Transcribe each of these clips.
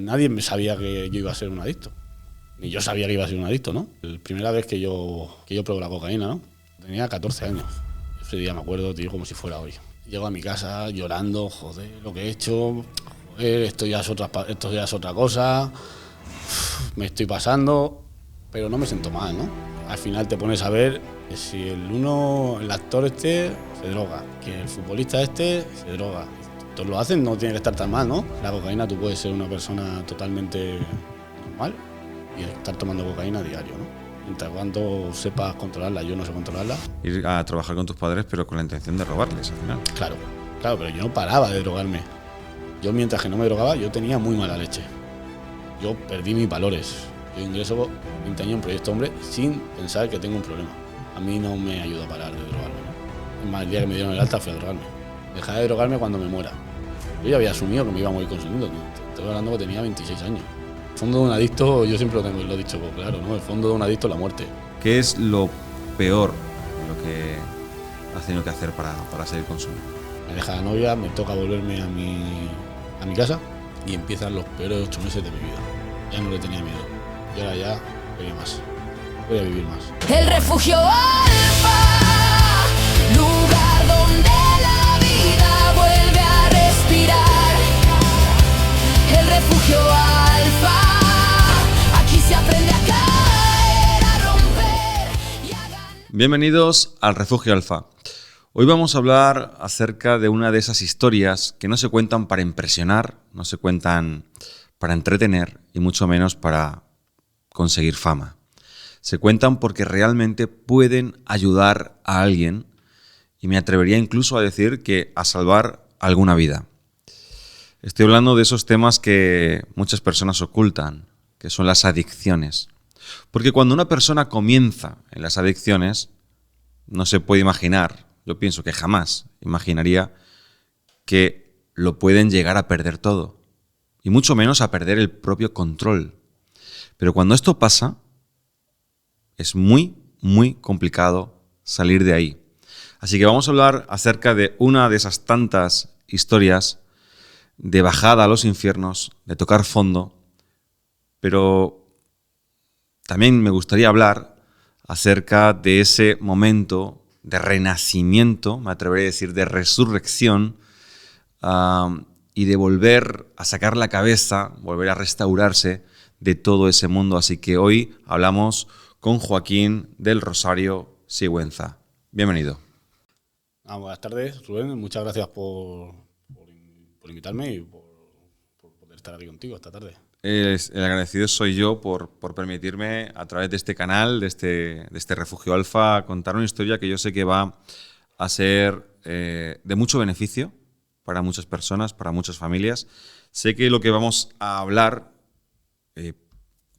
nadie me sabía que yo iba a ser un adicto. Ni yo sabía que iba a ser un adicto, ¿no? La primera vez que yo probé la cocaína, ¿no? Tenía 14 años. Ese día me acuerdo, tío, como si fuera hoy. Llego a mi casa llorando, joder, lo que he hecho, joder, esto ya es otra cosa, me estoy pasando, pero no me siento mal, ¿no? Al final te pones a ver que si el actor este se droga, que el futbolista este se droga. Todos lo hacen, no tiene que estar tan mal, ¿no? La cocaína, tú puedes ser una persona totalmente normal y estar tomando cocaína a diario, ¿no? Mientras cuando sepas controlarla, yo no sé controlarla. Ir a trabajar con tus padres, pero con la intención de robarles al final. Claro, pero yo no paraba de drogarme. Yo mientras que no me drogaba, yo tenía muy mala leche. Yo perdí mis valores. Yo ingreso 20 años en Proyecto Hombre sin pensar que tengo un problema. A mí no me ayuda a parar de drogarme, ¿no? Es más, el día que me dieron el alta fui a drogarme. Dejaré de drogarme cuando me muera. Yo ya había asumido que me iba a morir consumiendo. Estoy hablando que tenía 26 años. El fondo de un adicto, yo siempre lo he dicho claro, ¿no? El fondo de un adicto es la muerte. ¿Qué es lo peor lo que has tenido que hacer para seguir consumiendo? Me deja la novia, me toca volverme a mi casa y empiezan los peores 8 meses de mi vida. Ya no le tenía miedo. Y ahora ya voy a vivir más. El refugio Alfa, lugar donde la vida vuelve a respirar. El refugio Alfa, aquí se aprende a caer, a romper y a ganar. Bienvenidos al Refugio Alfa. Hoy vamos a hablar acerca de una de esas historias que no se cuentan para impresionar, no se cuentan para entretener y mucho menos para conseguir fama. Se cuentan porque realmente pueden ayudar a alguien y me atrevería incluso a decir que a salvar alguna vida. Estoy hablando de esos temas que muchas personas ocultan, que son las adicciones. Porque cuando una persona comienza en las adicciones, no se puede imaginar, yo pienso que jamás imaginaría que lo pueden llegar a perder todo. Y mucho menos a perder el propio control. Pero cuando esto pasa, es muy, muy complicado salir de ahí. Así que vamos a hablar acerca de una de esas tantas historias de bajada a los infiernos, de tocar fondo, pero también me gustaría hablar acerca de ese momento de renacimiento, me atrevería a decir de resurrección, y de volver a sacar la cabeza, volver a restaurarse de todo ese mundo. Así que hoy hablamos con Joaquín del Rosario Sigüenza. Bienvenido. Buenas tardes, Rubén. Muchas gracias por invitarme y por poder estar aquí contigo esta tarde. El agradecido soy yo por permitirme, a través de este canal, de este Refugio Alfa, contar una historia que yo sé que va a ser de mucho beneficio para muchas personas, para muchas familias. Sé que lo que vamos a hablar,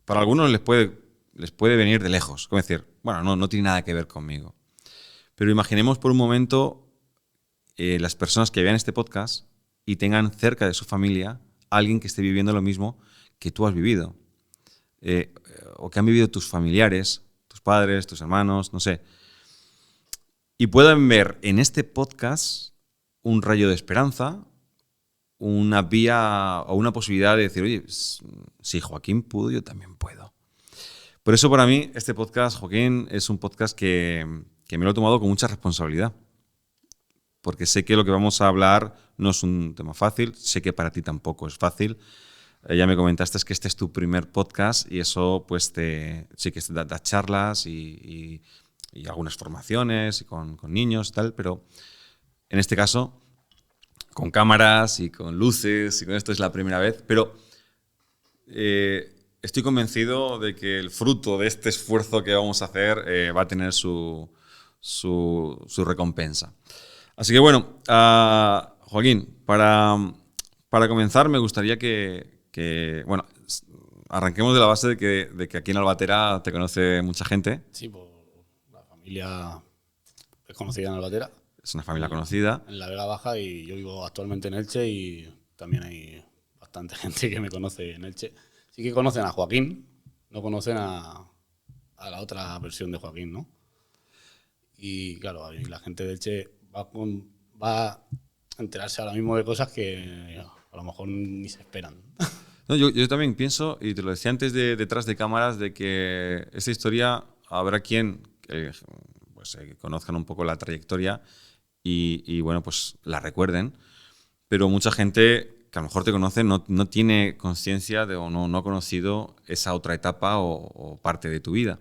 para algunos les puede venir de lejos, como decir, bueno, no tiene nada que ver conmigo. Pero imaginemos por un momento las personas que vean este podcast y tengan cerca de su familia alguien que esté viviendo lo mismo que tú has vivido, o que han vivido tus familiares, tus padres, tus hermanos, no sé, y puedan ver en este podcast un rayo de esperanza, una vía o una posibilidad de decir, oye, si Joaquín pudo, yo también puedo. Por eso para mí este podcast, Joaquín, es un podcast que me lo he tomado con mucha responsabilidad, porque sé que lo que vamos a hablar no es un tema fácil, sé que para ti tampoco es fácil. Ya me comentaste que este es tu primer podcast y eso pues sí que da charlas y algunas formaciones y con niños y tal, pero en este caso con cámaras y con luces y con esto es la primera vez, pero estoy convencido de que el fruto de este esfuerzo que vamos a hacer va a tener su recompensa. Así que bueno, Joaquín, para comenzar me gustaría que bueno, arranquemos de la base de que aquí en Albatera te conoce mucha gente. Sí, pues la familia es conocida en Albatera. Es una familia conocida. En la Vega Baja, y yo vivo actualmente en Elche y también hay bastante gente que me conoce en Elche. Sí que conocen a Joaquín, no conocen a la otra versión de Joaquín, ¿no? Y claro, la gente de Elche va a enterarse ahora mismo de cosas que a lo mejor ni se esperan. No, yo también pienso, y te lo decía antes detrás de cámaras, de que esta historia habrá quien pues, conozcan un poco la trayectoria y, bueno, pues la recuerden, pero mucha gente que a lo mejor te conoce no tiene conciencia de o no ha conocido esa otra etapa o parte de tu vida.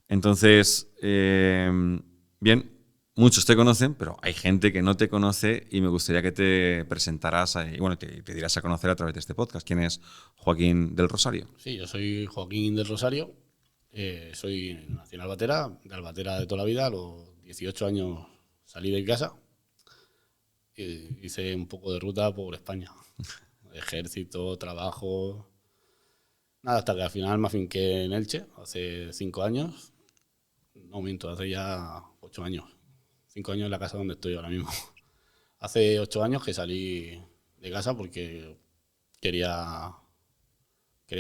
Entonces, bien, muchos te conocen, pero hay gente que no te conoce y me gustaría que te presentaras y bueno, te dieras a conocer a través de este podcast. ¿Quién es Joaquín del Rosario? Sí, yo soy Joaquín del Rosario, soy nací en Albatera, de toda la vida. A los 18 años salí de casa y hice un poco de ruta por España. Ejército, trabajo, nada, hasta que al final me afinqué en Elche, hace 5 años. No miento, hace ya 8 años. 5 años en la casa donde estoy ahora mismo. Hace 8 años que salí de casa porque quería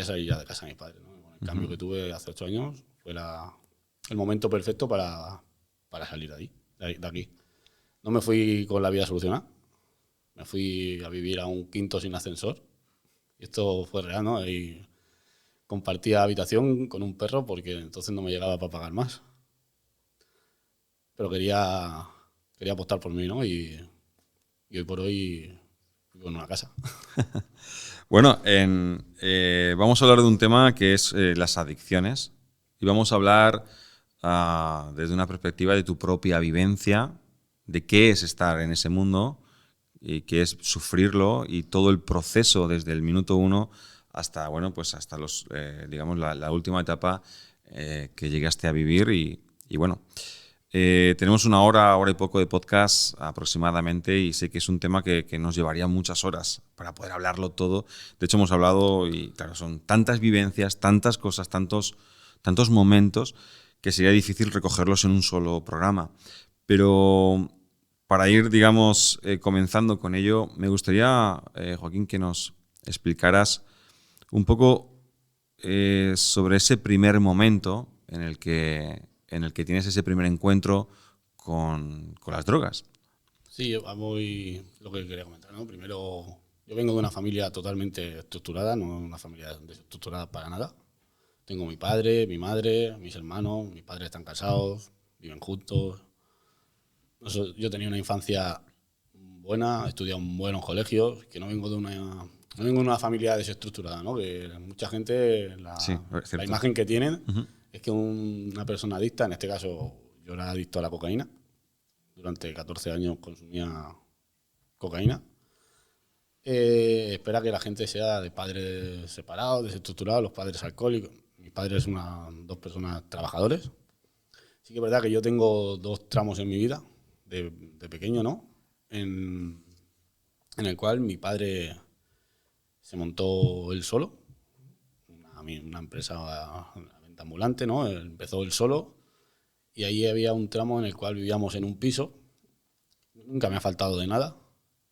salir ya de casa de mis padres, ¿no? Con el cambio que tuve hace 8 años fue el momento perfecto para salir de aquí. No me fui con la vida solucionada. Me fui a vivir a un quinto sin ascensor. Y esto fue real, ¿no? Y compartía habitación con un perro porque entonces no me llegaba para pagar más. Pero quería apostar por mí, ¿no? Y hoy por hoy vivo en una casa. Bueno, vamos a hablar de un tema que es las adicciones y vamos a hablar desde una perspectiva de tu propia vivencia, de qué es estar en ese mundo y qué es sufrirlo y todo el proceso desde el minuto 1 hasta, bueno, pues hasta digamos, la última etapa que llegaste a vivir y bueno. Tenemos una hora y poco de podcast aproximadamente y sé que es un tema que nos llevaría muchas horas para poder hablarlo todo. De hecho, hemos hablado y claro, son tantas vivencias, tantas cosas, tantos momentos que sería difícil recogerlos en un solo programa. Pero para ir, digamos, comenzando con ello, me gustaría, Joaquín, que nos explicaras un poco sobre ese primer momento en el que tienes ese primer encuentro con las drogas. Sí, voy lo que quería comentar, ¿no? Primero, yo vengo de una familia totalmente estructurada, no una familia desestructurada para nada. Tengo mi padre, mi madre, mis hermanos, mis padres están casados, viven juntos. Yo tenía una infancia buena, he estudiado en buenos colegios, que no vengo de una familia desestructurada, ¿no? Que mucha gente, Sí, es cierto. la imagen que tienen es que una persona adicta, en este caso yo era adicto a la cocaína, durante 14 años consumía cocaína. Espera que la gente sea de padres separados, desestructurados, los padres alcohólicos. Mis padres son dos personas trabajadores. Sí que es verdad que yo tengo 2 tramos en mi vida, de pequeño, ¿no? En el cual mi padre se montó él solo, una empresa de venta ambulante, ¿no? Él empezó él solo y ahí había un tramo en el cual vivíamos en un piso. Nunca me ha faltado de nada,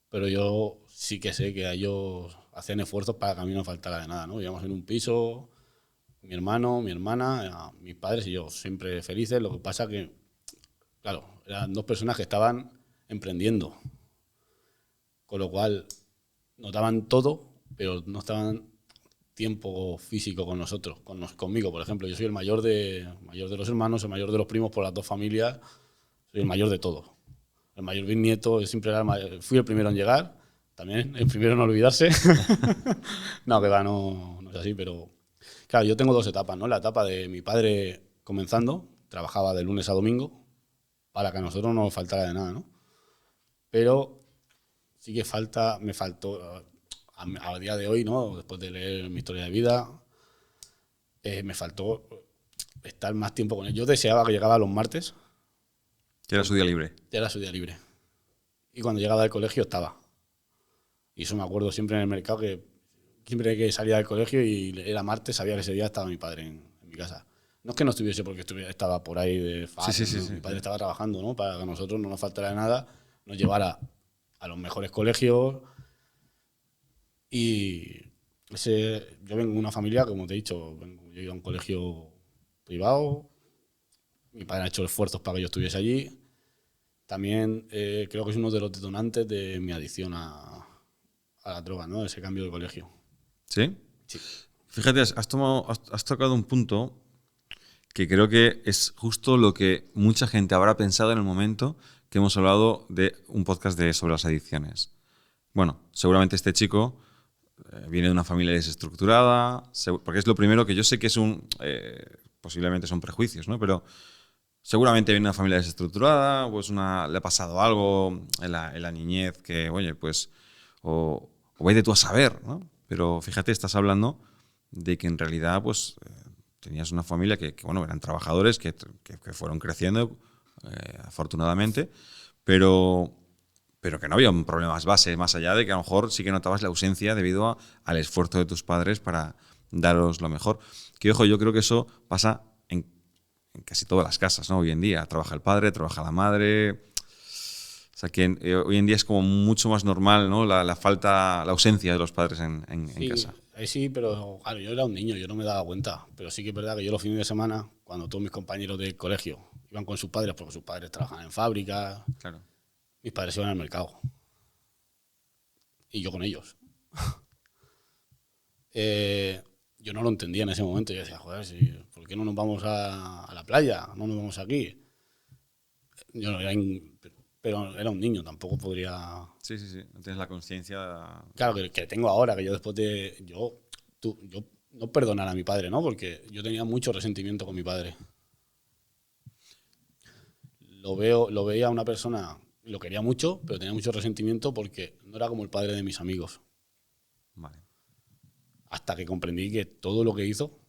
pero yo sí que sé que ellos hacían esfuerzos para que a mí no faltara de nada, ¿no? Vivíamos en un piso, mi hermano, mi hermana, mis padres y yo, siempre felices. Lo que pasa que, claro, eran 2 personas que estaban emprendiendo, con lo cual nos daban todo, pero no estaban tiempo físico con nosotros, conmigo, por ejemplo. Yo soy el mayor de los hermanos, el mayor de los primos por las 2 familias, soy el mayor de todos. El mayor bisnieto, yo siempre fui el primero en llegar, también el primero en olvidarse. No, que va, no es así, pero claro, yo tengo 2 etapas, ¿no? La etapa de mi padre comenzando, trabajaba de lunes a domingo para que a nosotros no nos faltara de nada, ¿no? Pero sí que me faltó, a día de hoy, ¿no? Después de leer mi historia de vida, me faltó estar más tiempo con él. Yo deseaba que llegaba los martes. Que era su día libre. Era su día libre. Y cuando llegaba del colegio estaba. Y eso me acuerdo siempre en el mercado, que siempre que salía del colegio y era martes, sabía que ese día estaba mi padre en mi casa. No es que no estuviese porque estaba por ahí de fácil, Sí. ¿no? Mi padre estaba trabajando, ¿no? Para que a nosotros no nos faltara de nada, nos llevara a los mejores colegios. Y yo vengo de una familia, como te he dicho, yo iba a un colegio privado, mi padre ha hecho esfuerzos para que yo estuviese allí. También creo que es uno de los detonantes de mi adicción a la droga, ¿no? Ese cambio de colegio. ¿Sí? Sí. Fíjate, has tocado un punto que creo que es justo lo que mucha gente habrá pensado en el momento que hemos hablado de un podcast sobre las adicciones. Bueno, seguramente este chico viene de una familia desestructurada, porque es lo primero que yo sé que es posiblemente son prejuicios, ¿no? Pero seguramente viene de una familia desestructurada, pues le ha pasado algo en la niñez que, oye, pues, o vete tú a saber, ¿no? Pero fíjate, estás hablando de que en realidad, pues, tenías una familia que, bueno, eran trabajadores que fueron creciendo, afortunadamente, pero que no había un problema más base, más allá de que a lo mejor sí que notabas la ausencia debido al esfuerzo de tus padres para daros lo mejor. Que, ojo, yo creo que eso pasa en casi todas las casas, ¿no? Hoy en día trabaja el padre, trabaja la madre. O sea que hoy en día es como mucho más normal, ¿no? La falta, la ausencia de los padres en Sí, casa. ahí sí, pero claro, yo era un niño, yo no me daba cuenta. Pero sí que es verdad que yo los fines de semana, cuando todos mis compañeros del colegio iban con sus padres, porque sus padres trabajaban en fábricas, Claro. mis padres iban al mercado. Y yo con ellos. Yo no lo entendía en ese momento. Yo decía, joder, ¿por qué no nos vamos a la playa? No nos vamos aquí. Yo no era pero era un niño, tampoco podría... Sí, sí, sí. No tienes la conciencia. Claro, que tengo ahora, que yo después de... Yo no perdonar a mi padre, ¿no? Porque yo tenía mucho resentimiento con mi padre. Lo veía a una persona, lo quería mucho, pero tenía mucho resentimiento porque no era como el padre de mis amigos. Vale. Hasta que comprendí que todo lo que hizo,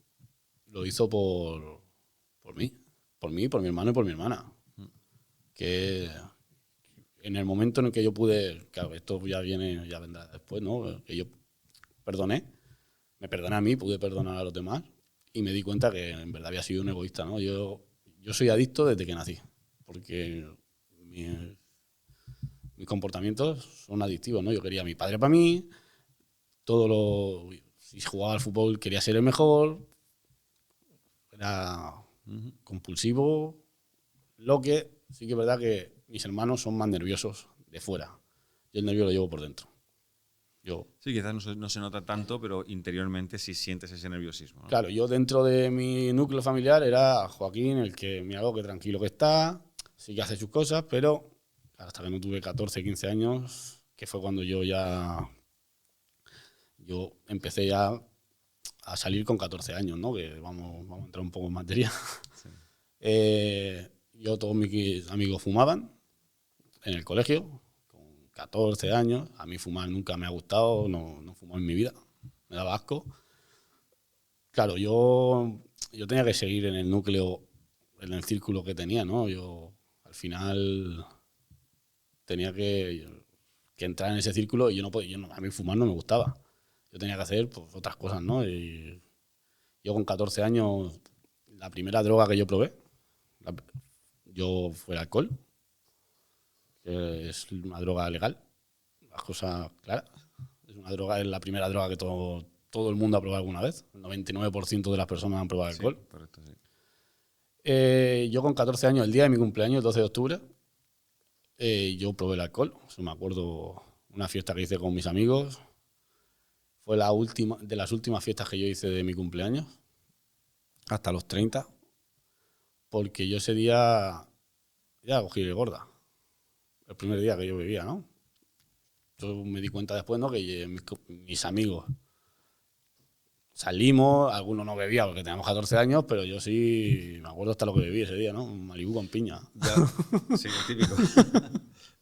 lo hizo por mí. Por mí, por mi hermano y por mi hermana. Que en el momento en el que yo pude, claro, esto ya vendrá después, ¿no? Que yo me perdoné a mí, pude perdonar a los demás y me di cuenta que en verdad había sido un egoísta, ¿no? Yo soy adicto desde que nací, porque mis comportamientos son adictivos, ¿no? Yo quería a mi padre para mí, si jugaba al fútbol quería ser el mejor, era compulsivo, lo que sí que es verdad que mis hermanos son más nerviosos de fuera. Yo el nervio lo llevo por dentro. Sí, quizás no se nota tanto, pero interiormente sí sientes ese nerviosismo, ¿no? Claro, yo dentro de mi núcleo familiar era Joaquín, el que mira lo que tranquilo que está, sí que hace sus cosas, pero hasta que no tuve 14, 15 años, que fue cuando yo empecé ya a salir con 14 años, ¿no? Que vamos a entrar un poco en materia. Sí. Todos mis amigos fumaban en el colegio, con 14 años. A mí fumar nunca me ha gustado, no fumo en mi vida, me daba asco. Claro, yo tenía que seguir en el núcleo, en el círculo que tenía, ¿no? Yo al final tenía que entrar en ese círculo y yo no podía, a mí fumar no me gustaba. Yo tenía que hacer pues, otras cosas, ¿no? Y yo con 14 años, la primera droga que yo probé, fue el alcohol, que es una droga legal, las cosas claras. Es la primera droga que todo el mundo ha probado alguna vez. El 99% de las personas han probado alcohol. Sí, correcto, sí. Yo con 14 años, el día de mi cumpleaños, el 12 de octubre, yo probé el alcohol. O sea, me acuerdo una fiesta que hice con mis amigos. Fue de las últimas fiestas que yo hice de mi cumpleaños, hasta los 30, porque yo ese día ya cogí de gorda. El primer día que yo bebía, ¿no? Yo me di cuenta después, ¿no? Que mis amigos salimos, algunos no bebían porque teníamos 14 años, pero yo sí me acuerdo hasta lo que bebí ese día, ¿no? Un Malibú con piña. Ya, sí, típico.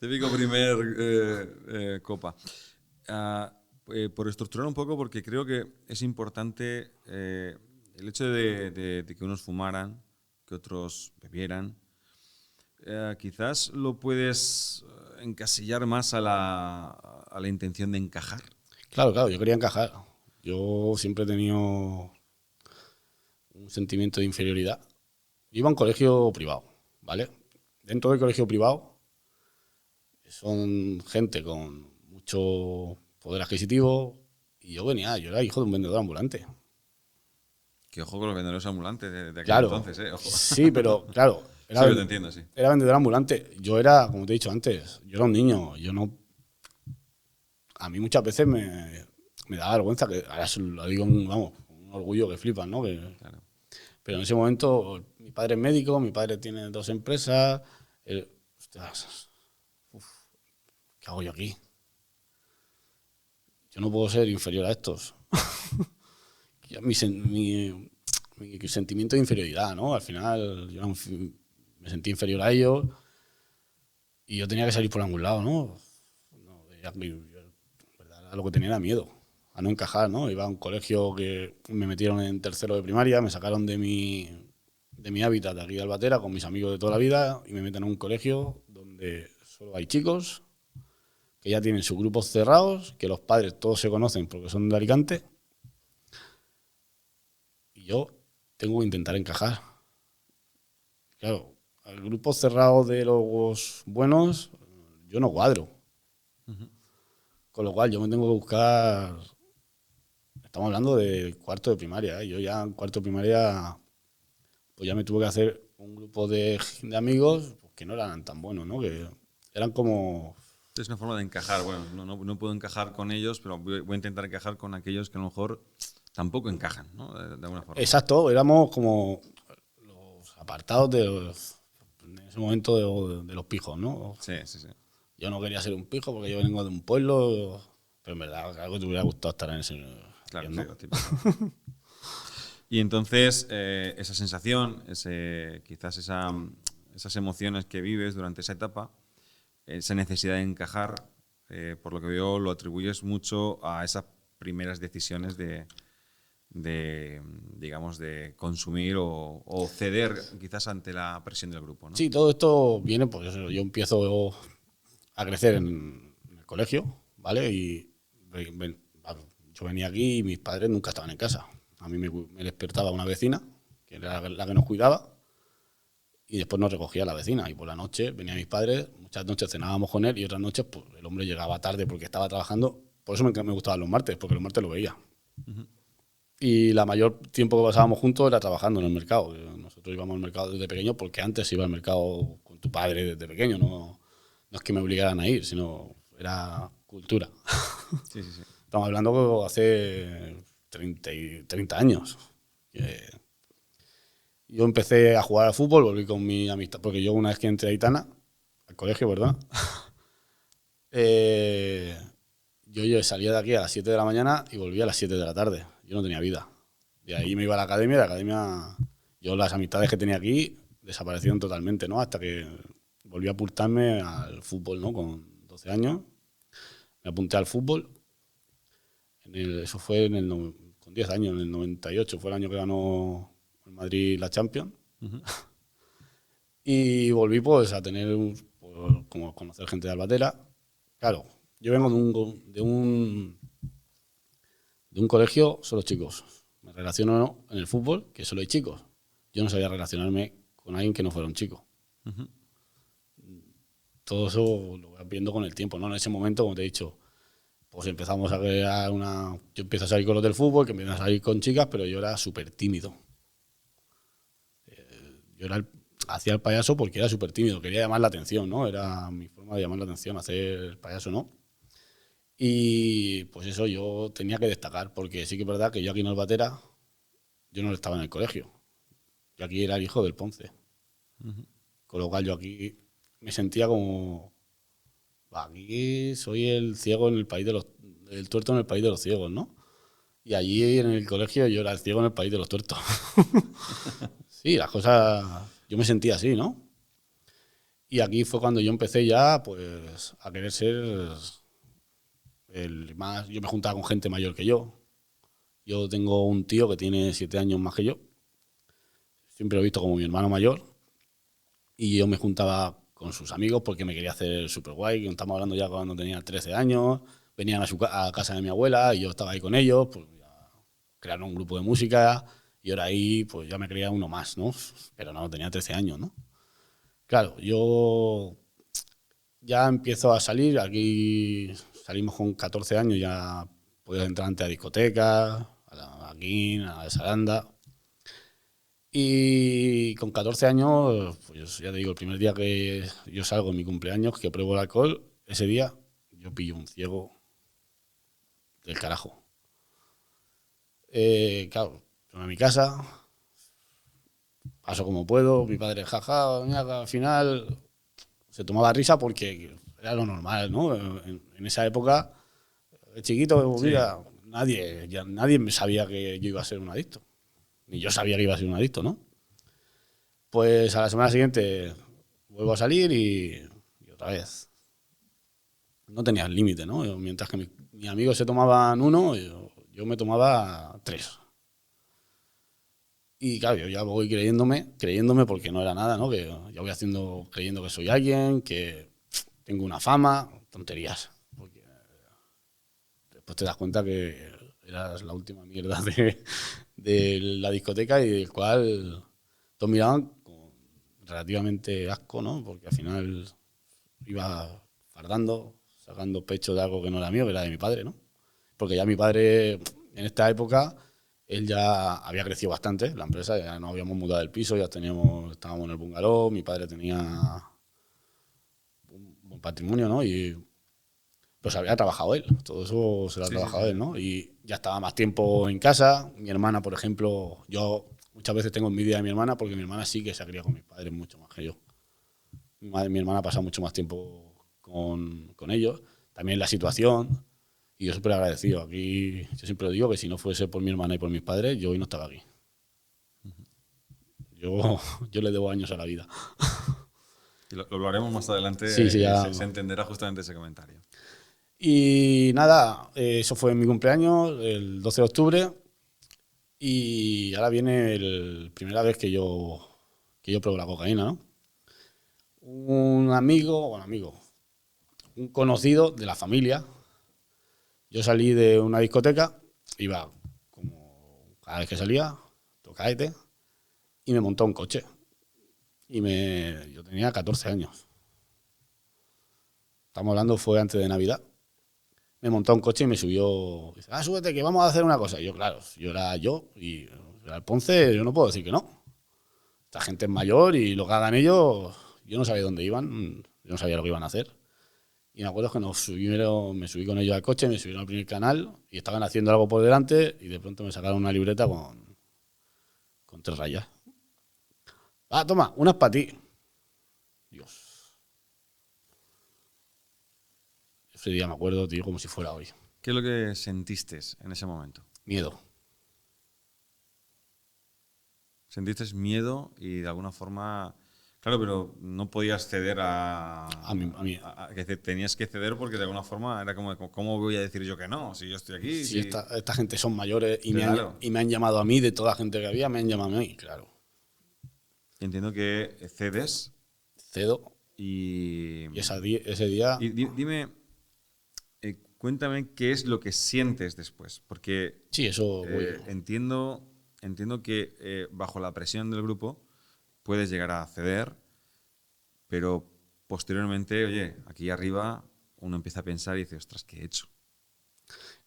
Típico primer copa. Por estructurar un poco, porque creo que es importante el hecho de que unos fumaran, que otros bebieran. Quizás lo puedes encasillar más a la intención de encajar. Claro, yo quería encajar. Yo siempre he tenido un sentimiento de inferioridad. Yo iba a un colegio privado, ¿vale? Dentro del colegio privado son gente con mucho poder adquisitivo y yo era hijo de un vendedor ambulante. Que ojo con los vendedores ambulantes de aquel Claro, entonces, ojo. sí, pero claro, Sí, yo te entiendo, sí. era vendedor ambulante. Yo era, como te he dicho antes, yo era un niño. A mí muchas veces me me daba vergüenza, que ahora lo digo, vamos, con un orgullo que flipan, ¿no? Claro. Pero en ese momento, mi padre es médico, mi padre tiene 2 empresas. Ostras, ¿qué hago yo aquí? Yo no puedo ser inferior a estos. mi sentimiento de inferioridad, ¿no? Al final, yo me sentí inferior a ellos y yo tenía que salir por algún lado, ¿no? En verdad, lo que tenía era miedo a no encajar, ¿no? Iba a un colegio que me metieron en tercero de primaria, me sacaron de mi hábitat de aquí de Albatera con mis amigos de toda la vida y me meten a un colegio donde solo hay chicos que ya tienen sus grupos cerrados, que los padres todos se conocen porque son de Alicante y yo tengo que intentar encajar. Claro, al grupo cerrado de los buenos yo no cuadro. Con lo cual yo me tengo que buscar. Estamos hablando de cuarto de primaria, ¿eh? Yo ya en cuarto de primaria pues ya me tuve que hacer un grupo de amigos pues, que no eran tan buenos, ¿no? Que eran como... Es una forma de encajar. Bueno, no puedo encajar con ellos, pero voy a intentar encajar con aquellos que a lo mejor tampoco encajan, ¿no? De alguna forma. Exacto, éramos como los apartados en ese momento de los pijos, ¿no? Sí, sí, sí. Yo no quería ser un pijo porque yo vengo de un pueblo, pero en verdad algo te hubiera gustado estar en ese... Claro, ¿no? sí, lo típico. Y entonces, esa sensación, quizás esas emociones que vives durante esa etapa, esa necesidad de encajar, por lo que veo, lo atribuyes mucho a esas primeras decisiones digamos, de consumir o ceder quizás ante la presión del grupo, ¿no? Sí, todo esto viene, pues eso, yo empiezo a crecer en el colegio, ¿vale? Y yo venía aquí y mis padres nunca estaban en casa. A mí me despertaba una vecina, que era la que nos cuidaba, y después nos recogía la vecina. Y por la noche venían mis padres, muchas noches cenábamos con él y otras noches pues, el hombre llegaba tarde porque estaba trabajando. Por eso me gustaban los martes, porque los martes lo veía. Y la mayor tiempo que pasábamos juntos era trabajando en el mercado. Nosotros íbamos al mercado desde pequeño porque antes iba al mercado con tu padre desde pequeño. No es que me obligaran a ir, sino era cultura. Sí, sí, sí. Estamos hablando que hace 30 años. Yo empecé a jugar al fútbol, volví con mi amistad, porque yo una vez que entré a Aitana, al colegio, ¿verdad? Yo salía de aquí a las 7 de la mañana y volvía a las 7 de la tarde. Yo no tenía vida. De ahí me iba a la academia, de la academia yo las amistades que tenía aquí desaparecieron totalmente, ¿no? Hasta que volví a apuntarme al fútbol, ¿no? Con 12 años. Me apunté al fútbol. Eso fue con 10 años, en el 98. Fue el año que ganó el Madrid la Champions. Y volví pues a tener, como conocer gente de Albatera. Claro, yo vengo de un colegio solo chicos. Me relaciono en el fútbol, que solo hay chicos. Yo no sabía relacionarme con alguien que no fuera un chico. Todo eso lo voy viendo con el tiempo, ¿no? En ese momento, como te he dicho, pues empezamos a crear yo empecé a salir con los del fútbol, que empecé a salir con chicas, pero yo era súper tímido. Yo hacía el payaso porque era súper tímido, quería llamar la atención, ¿no? Era mi forma de llamar la atención, hacer el payaso, ¿no? Y pues eso, yo tenía que destacar, porque sí que es verdad que yo aquí en Albatera, yo no estaba en el colegio. Yo aquí era el hijo del Ponce. Con lo cual yo aquí me sentía como... Aquí soy el ciego en el país el tuerto en el país de los ciegos, ¿no? Y allí en el colegio yo era el ciego en el país de los tuertos. Sí, las cosas... Yo me sentía así, ¿no? Y aquí fue cuando yo empecé ya, pues, a querer ser el más... Yo me juntaba con gente mayor que yo. Yo tengo un tío que tiene 7 años más que yo. Siempre lo he visto como mi hermano mayor. Y yo me juntaba con sus amigos porque me quería hacer súper guay. Estamos hablando ya cuando tenía 13 años. Venían a casa de mi abuela y yo estaba ahí con ellos. Pues ya crearon un grupo de música y ahora ahí pues ya me creía uno más, ¿no? Pero no, tenía 13 años, ¿no? Claro, yo ya empiezo a salir. Aquí salimos con 14 años, ya podías entrar antes a discotecas, a la King, a la Saranda. Y con 14 años, pues ya te digo, el primer día que yo salgo en mi cumpleaños, que pruebo el alcohol, ese día yo pillo un ciego del carajo. Claro, a mi casa, paso como puedo, mi padre jaja, al final se tomaba risa porque era lo normal, ¿no? En esa época, de chiquito, Sí. mira, nadie me sabía que yo iba a ser un adicto. Ni yo sabía que iba a ser un adicto, ¿no? Pues a la semana siguiente vuelvo a salir y otra vez. No tenía límite, ¿no? Mientras que mis amigos se tomaban uno, yo me tomaba tres. Y claro, yo ya voy creyéndome porque no era nada, ¿no? Que ya voy haciendo, creyendo que soy alguien, que tengo una fama, tonterías. Porque después te das cuenta que eras la última mierda de la discoteca y del cual todos miraban con relativamente asco, ¿no? Porque al final iba fardando, sacando pecho de algo que no era mío, que era de mi padre, ¿no? Porque ya mi padre, en esta época, él ya había crecido bastante, la empresa, ya nos habíamos mudado del piso, estábamos en el bungalow, mi padre tenía un buen patrimonio, ¿no? Y pues había trabajado él, todo eso se lo ha Sí, sí, trabajado sí. él, ¿no? Y ya estaba más tiempo en casa, mi hermana, por ejemplo, yo muchas veces tengo envidia de mi hermana porque mi hermana sí que se ha criado con mis padres mucho más que yo. Mi hermana ha pasado mucho más tiempo con ellos, también la situación, y yo súper agradecido. Aquí yo siempre digo que si no fuese por mi hermana y por mis padres, yo hoy no estaba aquí. Yo le debo años a la vida. Y lo hablaremos más adelante, Sí, sí, ya. se entenderá justamente ese comentario. Y nada, eso fue en mi cumpleaños, el 12 de octubre, y ahora viene la primera vez que yo pruebo la cocaína, ¿no? Un conocido de la familia. Yo salí de una discoteca, iba como cada vez que salía, tocaete, y me montó un coche. Yo tenía 14 años. Estamos hablando, fue antes de Navidad. Me montó un coche y me subió. Dice, súbete que vamos a hacer una cosa. Y yo, claro, yo y era el Ponce, yo no puedo decir que no. Esta gente es mayor y lo que hagan ellos, yo no sabía dónde iban, yo no sabía lo que iban a hacer. Y me acuerdo que me subí con ellos al coche, me subieron al primer canal y estaban haciendo algo por delante y de pronto me sacaron una libreta con 3 rayas. Toma, unas para ti. Dios. Ese día me acuerdo, tío, como si fuera hoy. ¿Qué es lo que sentiste en ese momento? Miedo. Sentiste miedo y de alguna forma... Claro, pero no podías ceder A mí. a que tenías que ceder porque de alguna forma era como, ¿cómo voy a decir yo que no? Si yo estoy aquí, Si si... esta gente son mayores Claro. y me han llamado a mí, de toda la gente que había, me han llamado a mí, claro. Entiendo que cedes Cedo. y... Y ese día, y dime, cuéntame qué es lo que sientes después, porque sí, eso voy. entiendo que bajo la presión del grupo puedes llegar a ceder, pero posteriormente, oye, aquí arriba uno empieza a pensar y dice, ostras, ¿qué he hecho?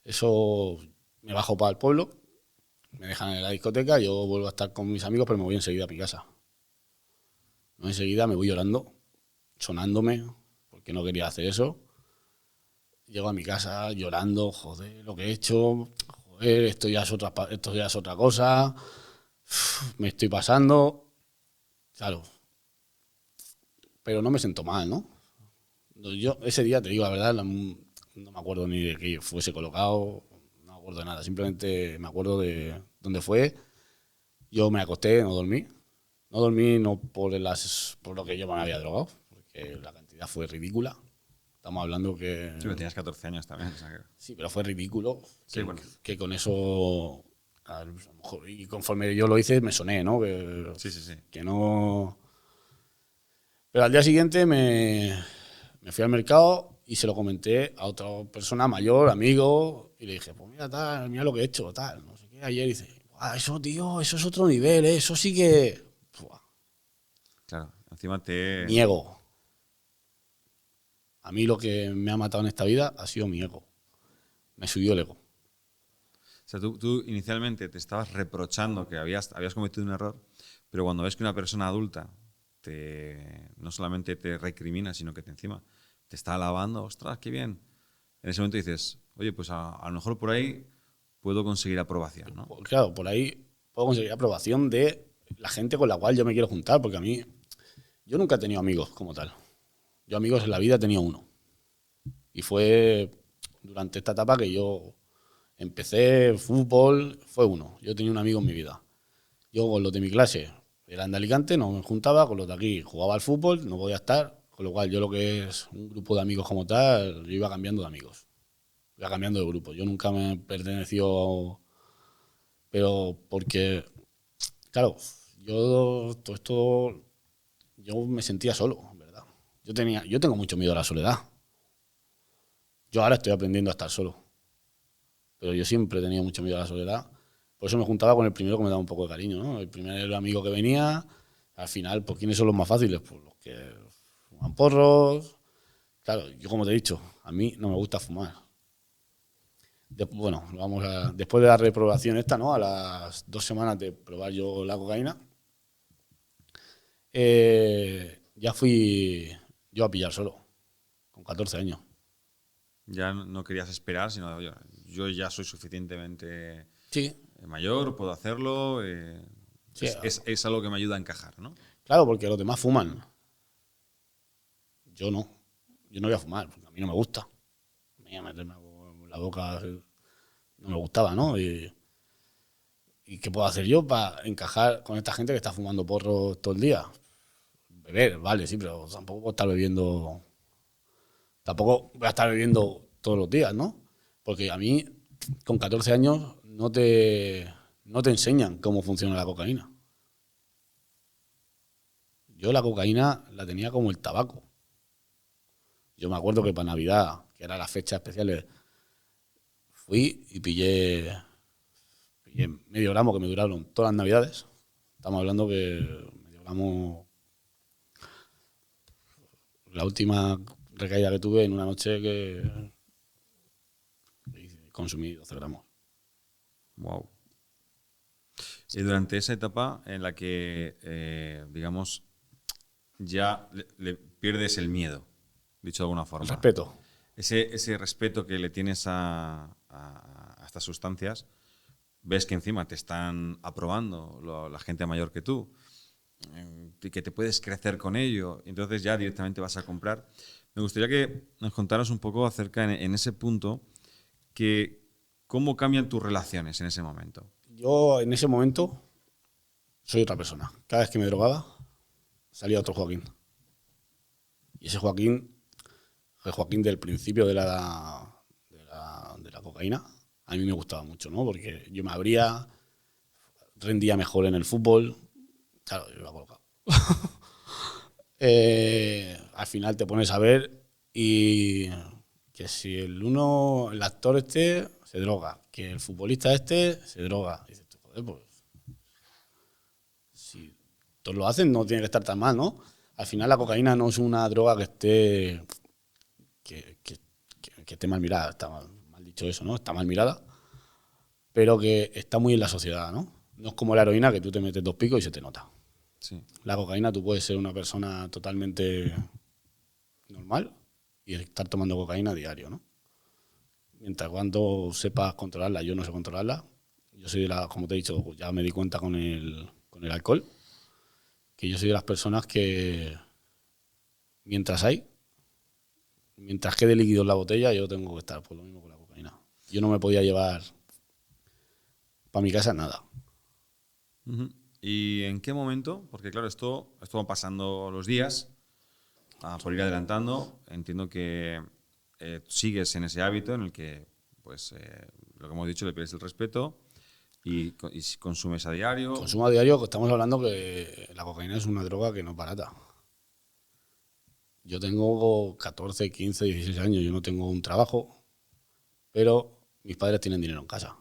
Eso me bajo para el pueblo, me dejan en la discoteca, yo vuelvo a estar con mis amigos, pero me voy enseguida a mi casa. No, enseguida me voy llorando, sonándome, porque no quería hacer eso. Llego a mi casa llorando, joder, lo que he hecho, joder, esto ya es otra cosa, me estoy pasando. Claro, pero no me siento mal, ¿no? Yo ese día, te digo la verdad, no me acuerdo ni de que fuese colocado, no me acuerdo de nada, simplemente me acuerdo de dónde fue. Yo me acosté, no dormí. No dormí no por lo que yo me había drogado, porque la cantidad fue ridícula. Estamos hablando que... Sí, pero tenías 14 años también. O sea que... Sí, pero fue ridículo. Sí, bueno. Que con eso... A lo mejor, y conforme yo lo hice, me soné, ¿no? Sí, sí, sí. Que no... Pero al día siguiente me fui al mercado y se lo comenté a otra persona mayor, amigo, y le dije, pues mira, tal, mira lo que he hecho, tal, no sé qué. Ayer dice, eso, tío, eso es otro nivel, ¿eh? Eso sí que... Buah, Claro, encima te... niego. A mí lo que me ha matado en esta vida ha sido mi ego. Me subió el ego. O sea, tú inicialmente te estabas reprochando que habías cometido un error, pero cuando ves que una persona adulta no solamente te recrimina, sino que encima te está alabando, ostras, qué bien. En ese momento dices, oye, pues a lo mejor por ahí puedo conseguir aprobación, ¿no? Pues claro, por ahí puedo conseguir aprobación de la gente con la cual yo me quiero juntar, porque a mí, yo nunca he tenido amigos como tal. Yo amigos en la vida he tenido uno. Y fue durante esta etapa que yo empecé fútbol, fue uno. Yo tenía un amigo en mi vida. Yo con los de mi clase eran de Alicante, no me juntaba, con los de aquí jugaba al fútbol, no podía estar, con lo cual yo lo que es un grupo de amigos como tal, yo iba cambiando de amigos. Iba cambiando de grupo. Yo nunca me perteneció, pero porque, claro, yo todo esto, yo me sentía solo, en verdad. Yo tengo mucho miedo a la soledad. Yo ahora estoy aprendiendo a estar solo. Pero yo siempre he tenido mucho miedo a la soledad. Por eso me juntaba con el primero que me daba un poco de cariño, ¿no? El primer amigo que venía, al final, pues ¿quiénes son los más fáciles? Pues los que fuman porros. Claro, yo como te he dicho, a mí no me gusta fumar. Bueno, después de la reprobación esta, ¿no? A las 2 semanas de probar yo la cocaína, ya fui yo a pillar solo, con 14 años. Ya no querías esperar, sino yo ya soy suficientemente Sí. mayor, puedo hacerlo. Sí, es algo que me ayuda a encajar, ¿no? claro, porque los demás fuman. Yo no. Yo no voy a fumar, porque a mí no me gusta. A mí meterme algo en la boca no me gustaba, ¿no? ¿Y qué puedo hacer yo para encajar con esta gente que está fumando porros todo el día? Beber, vale, sí, pero tampoco puedo estar bebiendo. Tampoco voy a estar bebiendo todos los días, ¿no? Porque a mí, con 14 años, no te enseñan cómo funciona la cocaína. Yo la cocaína la tenía como el tabaco. Yo me acuerdo que para Navidad, que era las fechas especiales, fui y pillé medio gramo que me duraron todas las Navidades. Estamos hablando que medio gramo. La última recaída que tuve en una noche que consumí 12 gramos. Wow. Y durante esa etapa en la que, digamos, ya le pierdes el miedo, dicho de alguna forma. El respeto. Ese respeto que le tienes a estas sustancias, ves que encima te están aprobando la gente mayor que tú, y que te puedes crecer con ello, y entonces ya directamente vas a comprar. Me gustaría que nos contaras un poco acerca en ese punto, que cómo cambian tus relaciones en ese momento. Yo en ese momento soy otra persona. Cada vez que me drogaba, salía otro Joaquín. Y ese Joaquín, el Joaquín del principio de la cocaína, a mí me gustaba mucho, ¿no? Porque yo me abría, rendía mejor en el fútbol. Claro, yo iba colocado. Al final te pones a ver y que si el actor este se droga, que el futbolista este se droga. Y dices, joder, pues si todos lo hacen no tiene que estar tan mal, ¿no? Al final la cocaína no es una droga que esté mal mirada, está mal dicho eso, ¿no? Está mal mirada, pero que está muy en la sociedad, ¿no? No es como la heroína que tú te metes 2 picos y se te nota. Sí. La cocaína tú puedes ser una persona totalmente normal y estar tomando cocaína a diario, ¿no? Mientras cuando sepas controlarla, yo no sé controlarla. Yo soy como te he dicho, ya me di cuenta con el alcohol, que yo soy de las personas que mientras quede líquido en la botella, yo tengo que estar por lo mismo con la cocaína. Yo no me podía llevar para mi casa nada. Uh-huh. ¿Y en qué momento? Porque claro, esto va pasando los días, por ir adelantando. Entiendo que sigues en ese hábito en el que, pues, lo que hemos dicho, le pierdes el respeto y consumes a diario. Consumo a diario, estamos hablando que la cocaína es una droga que no es barata. Yo tengo 14, 15, 16 años, yo no tengo un trabajo, pero mis padres tienen dinero en casa.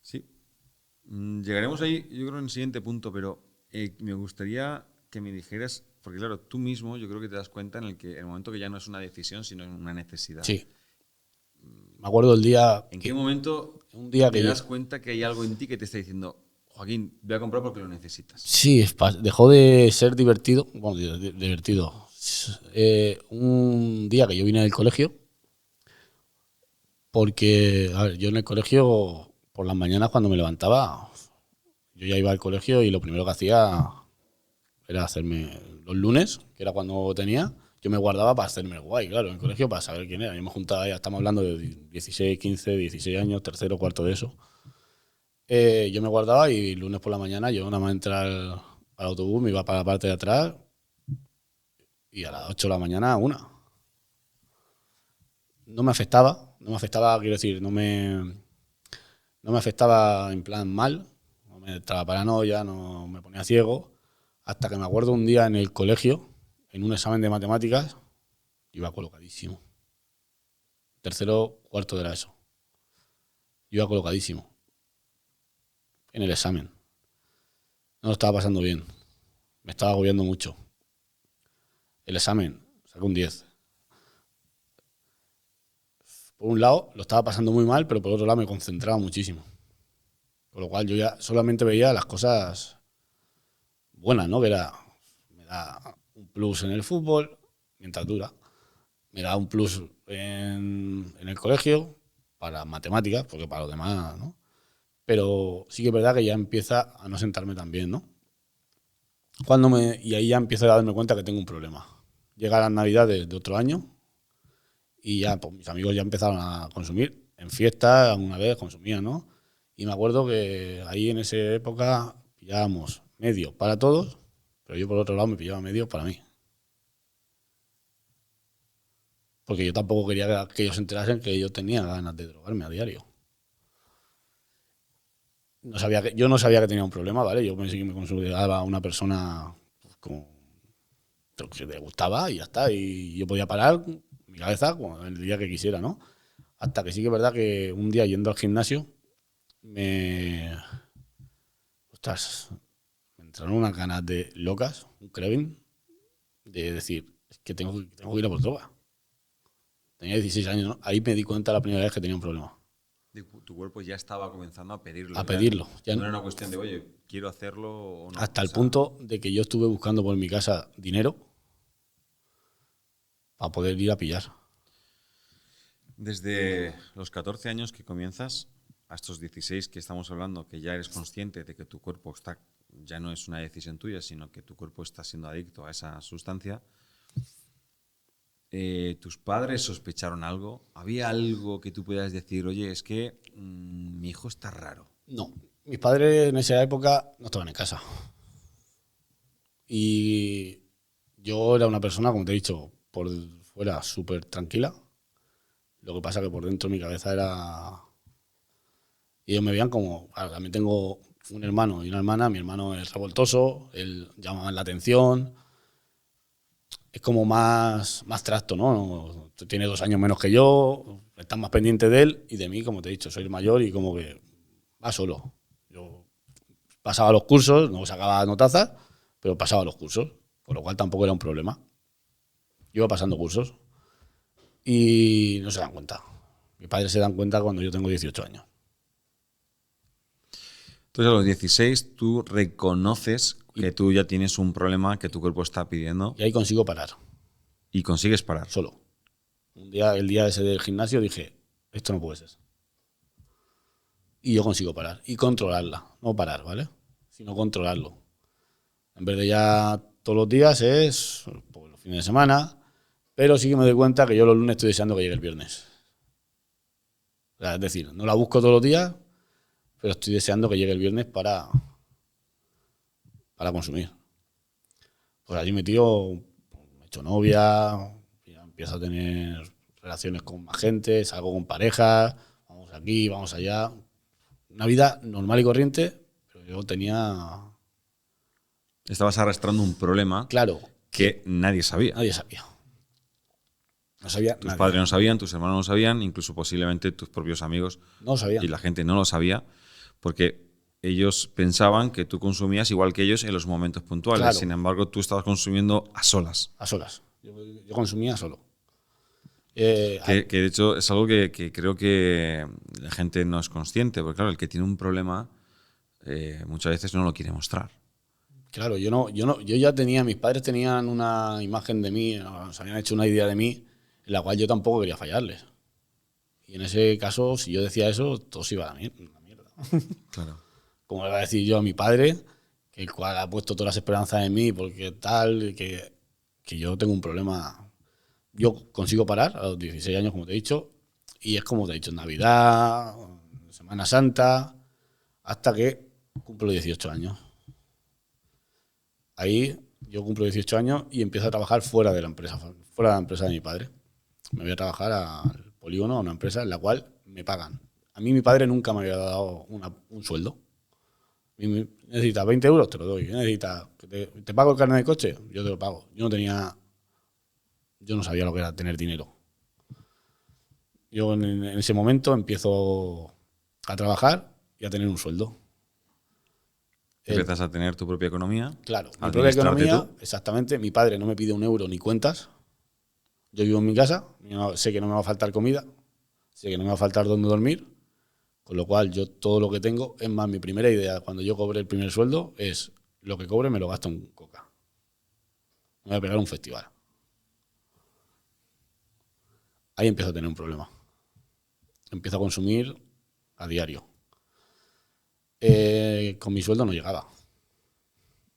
Sí. Llegaremos ahí, yo creo, en el siguiente punto, pero me gustaría que me dijeras, porque claro, tú mismo yo creo que te das cuenta en el momento que ya no es una decisión, sino una necesidad. Sí. Me acuerdo el día... ¿En qué momento un día te que das cuenta que hay algo en ti que te está diciendo, Joaquín, voy a comprar porque lo necesitas? Sí, dejó de ser divertido. Bueno, divertido. Un día que yo vine del colegio, Porque, a ver, yo en el colegio, por las mañanas cuando me levantaba, yo ya iba al colegio y lo primero que hacía era hacerme los lunes, que era cuando tenía, yo me guardaba para hacerme el guay, claro, en el colegio para saber quién era. Yo me juntaba, ya estamos hablando de 16, 15, 16 años, tercero, cuarto de eso. Yo me guardaba y lunes por la mañana yo nada más entrar al autobús, me iba para la parte de atrás y a las 8 de la mañana una. No me afectaba, quiero decir, no me afectaba en plan mal, no me entraba paranoia, no me ponía ciego, hasta que me acuerdo un día en el colegio, en un examen de matemáticas, iba colocadísimo. Tercero, cuarto de la ESO. Iba colocadísimo en el examen. No lo estaba pasando bien. Me estaba agobiando mucho. El examen, saqué un 10. Por un lado, lo estaba pasando muy mal, pero por otro lado me concentraba muchísimo. Con lo cual yo ya solamente veía las cosas buenas, ¿no? Que era, me da un plus en el fútbol, mientras dura. Me da un plus en el colegio, para matemáticas, porque para lo demás, ¿no? Pero sí que es verdad que ya empieza a no sentarme tan bien, ¿no? Y ahí ya empiezo a darme cuenta que tengo un problema. Llega las navidades de otro año y ya pues, mis amigos ya empezaron a consumir. En fiestas alguna vez consumían, ¿no? Y me acuerdo que ahí en esa época pillábamos medio para todos, pero yo por otro lado me pillaba medio para mí. Porque yo tampoco quería que ellos se enterasen que yo tenía ganas de drogarme a diario. Yo no sabía que tenía un problema, ¿vale? Yo pensé que me consideraba una persona pues, que le gustaba y ya está. Y yo podía parar mi cabeza el día que quisiera, ¿no? Hasta que sí que es verdad que un día yendo al gimnasio me... Ostras, me entraron unas ganas de locas, un craving, de decir, es que tengo que ir a por droga. Tenía 16 años, ¿no? Ahí me di cuenta la primera vez que tenía un problema. Tu cuerpo ya estaba comenzando a pedirlo. A pedirlo. Ya no era una cuestión de, oye, quiero hacerlo o no. hasta el punto de que yo estuve buscando por mi casa dinero para poder ir a pillar. Desde los 14 años que comienzas a estos 16 que estamos hablando, que ya eres consciente de que tu cuerpo ya no es una decisión tuya, sino que tu cuerpo está siendo adicto a esa sustancia, ¿tus padres sospecharon algo? ¿Había algo que tú pudieras decir, oye, es que mi hijo está raro? No, mis padres en esa época no estaban en casa. Y yo era una persona, como te he dicho, por fuera súper tranquila. Lo que pasa que por dentro mi cabeza era... Y ellos me veían como... Claro, también tengo un hermano y una hermana. Mi hermano es revoltoso, él llama la atención. Es como más tracto, ¿no? Tiene 2 años menos que yo, están más pendientes de él y de mí, como te he dicho, soy el mayor y como que va solo. Yo pasaba los cursos, no sacaba notazas, pero pasaba los cursos, con lo cual tampoco era un problema. Yo iba pasando cursos y no se dan cuenta. Mis padres se dan cuenta cuando yo tengo 18 años. Entonces a los 16 tú reconoces que tú ya tienes un problema que tu cuerpo está pidiendo Y ahí consigo parar, y consigues parar. solo. El día ese del gimnasio dije, esto no puede ser. Y yo consigo parar y controlarla, no parar, ¿vale? Sino controlarlo. En vez de ya todos los días es pues, los fines de semana, pero sí que me doy cuenta que yo los lunes estoy deseando que llegue el viernes. O sea, es decir, no la busco todos los días, pero estoy deseando que llegue el viernes para consumir. Pues allí metido, me he hecho novia, ya empiezo a tener relaciones con más gente, salgo con parejas, vamos aquí, vamos allá. Una vida normal y corriente, pero yo tenía... Estabas arrastrando un problema Claro, que nadie sabía. nadie sabía. No sabía Tus nadie. padres no sabían, tus hermanos no sabían, incluso posiblemente tus propios amigos No sabía. y la gente no lo sabía, porque ellos pensaban que tú consumías igual que ellos en los momentos puntuales. Claro. Sin embargo, tú estabas consumiendo a solas. A solas. Yo consumía solo. Que de hecho es algo que creo que la gente no es consciente, porque claro, el que tiene un problema muchas veces no lo quiere mostrar. Claro, yo ya tenía, mis padres tenían una imagen de mí, se habían hecho una idea de mí, en la cual yo tampoco quería fallarles. Y en ese caso, si yo decía eso, todo se iba a la mierda. Claro. Como le iba a decir yo a mi padre, que el cual ha puesto todas las esperanzas en mí, porque tal, que yo tengo un problema. Yo consigo parar a los 16 años, como te he dicho, y es como te he dicho, en Navidad, Semana Santa, hasta que cumplo 18 años. Ahí yo cumplo 18 años y empiezo a trabajar fuera de la empresa de mi padre. Me voy a trabajar al polígono, a una empresa en la cual me pagan. A mí mi padre nunca me había dado un sueldo. Necesitas 20 euros, te lo doy. Necesitas que te pago el carnet de coche, yo te lo pago. Yo no sabía lo que era tener dinero. Yo en ese momento empiezo a trabajar y a tener un sueldo. Empiezas a tener tu propia economía. Claro, mi a propia administrarte economía, tú. exactamente. Mi padre no me pide un euro ni cuentas. Yo vivo en mi casa, sé que no me va a faltar comida, sé que no me va a faltar dónde dormir, con lo cual yo todo lo que tengo, es más, mi primera idea cuando yo cobre el primer sueldo es lo que cobre me lo gasto en coca. Me voy a pegar un festival. Ahí empiezo a tener un problema. Empiezo a consumir a diario. Con mi sueldo no llegaba.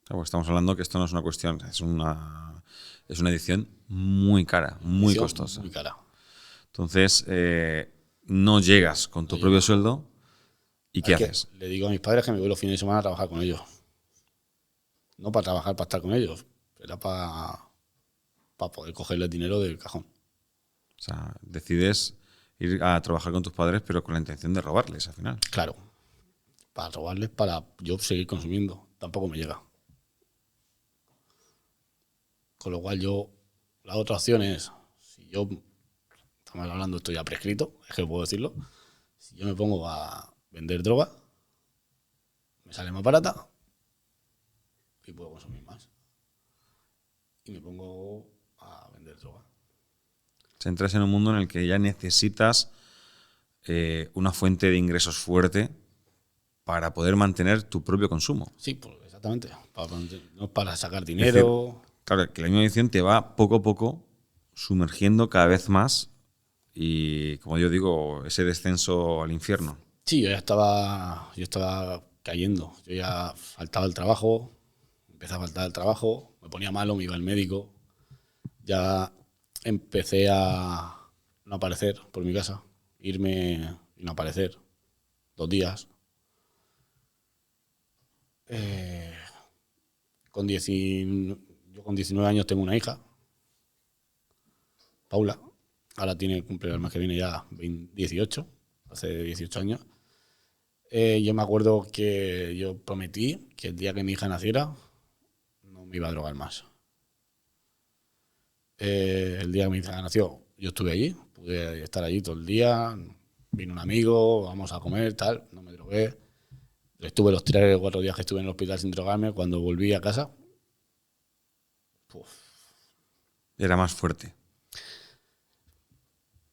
Claro, pues estamos hablando que esto no es una cuestión, es una edición muy cara, muy Edición costosa. Muy cara. Entonces, no llegas con tu propio sueldo y ¿qué Es que haces? le digo a mis padres que me voy los fines de semana a trabajar con ellos. No para trabajar, para estar con ellos. Era para poder cogerles dinero del cajón. O sea, decides ir a trabajar con tus padres, pero con la intención de robarles al final. Claro. Para robarles, para yo seguir consumiendo. Tampoco me llega. Con lo cual la otra opción es, si yo, estamos hablando, esto ya prescrito, es que puedo decirlo, si yo me pongo a vender droga, me sale más barata y puedo consumir más. Y me pongo a vender droga. Se entras en un mundo en el que ya necesitas una fuente de ingresos fuerte para poder mantener tu propio consumo. Sí, pues exactamente. No es para sacar dinero. Claro, que la misma edición te va poco a poco sumergiendo cada vez más y, como yo digo, ese descenso al infierno. Sí, yo estaba cayendo. Yo ya faltaba el trabajo, empecé a faltar el trabajo, me ponía malo, me iba al médico. Ya empecé a no aparecer por mi casa, irme y no aparecer 2 días. Yo con 19 años tengo una hija, Paula. Ahora cumple el mes que viene ya 18, hace 18 años. Yo me acuerdo que yo prometí que el día que mi hija naciera no me iba a drogar más. El día que mi hija nació, yo estuve allí, pude estar allí todo el día. Vino un amigo, vamos a comer, tal, no me drogué. Estuve los 3 o 4 días que estuve en el hospital sin drogarme. Cuando volví a casa, Era más fuerte.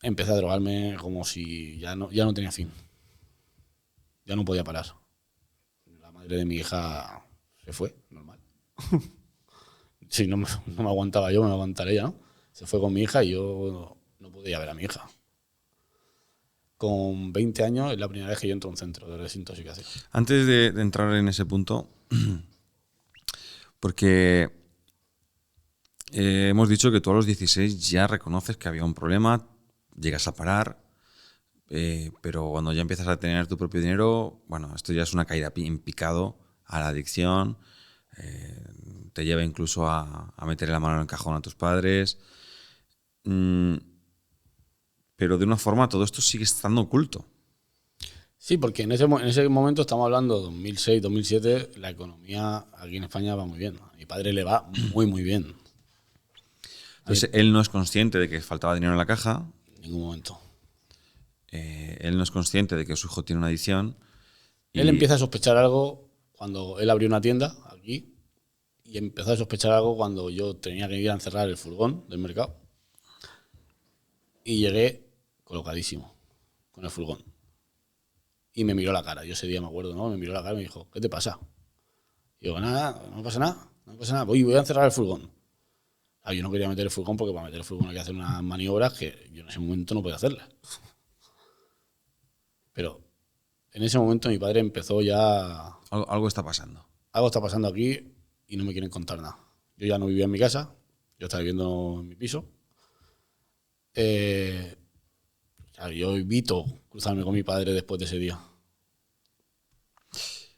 empecé a drogarme como si ya no tenía fin. Ya no podía parar. La madre de mi hija se fue, normal. Si no me aguantaba yo, me aguantaré ella, ¿no? Se fue con mi hija y yo no podía ver a mi hija. Con 20 años es la primera vez que yo entro a un centro de desintoxicación. Antes de entrar en ese punto, porque hemos dicho que tú a los 16 ya reconoces que había un problema, llegas a parar, pero cuando ya empiezas a tener tu propio dinero, bueno, esto ya es una caída en picado a la adicción, te lleva incluso a meterle la mano en el cajón a tus padres, pero de una forma todo esto sigue estando oculto. Sí, porque en ese momento estamos hablando de 2006, 2007, la economía aquí en España va muy bien. A mi padre le va muy, muy bien. Entonces él no es consciente de que faltaba dinero en la caja, En ningún momento. él no es consciente de que su hijo tiene una adicción. Él empieza a sospechar algo cuando él abrió una tienda aquí y empezó a sospechar algo cuando yo tenía que ir a encerrar el furgón del mercado y llegué colocadísimo con el furgón y me miró la cara. Yo ese día me acuerdo, ¿no? Me miró la cara y me dijo, ¿qué te pasa? Y digo, nada, no pasa nada, no pasa nada. Voy a encerrar el furgón. Yo no quería meter el furgón porque para meter el furgón hay que hacer unas maniobras que yo en ese momento no podía hacerlas. Pero en ese momento mi padre empezó ya... Algo está pasando. Algo está pasando aquí y no me quieren contar nada. Yo ya no vivía en mi casa, yo estaba viviendo en mi piso. Claro, yo evito cruzarme con mi padre después de ese día.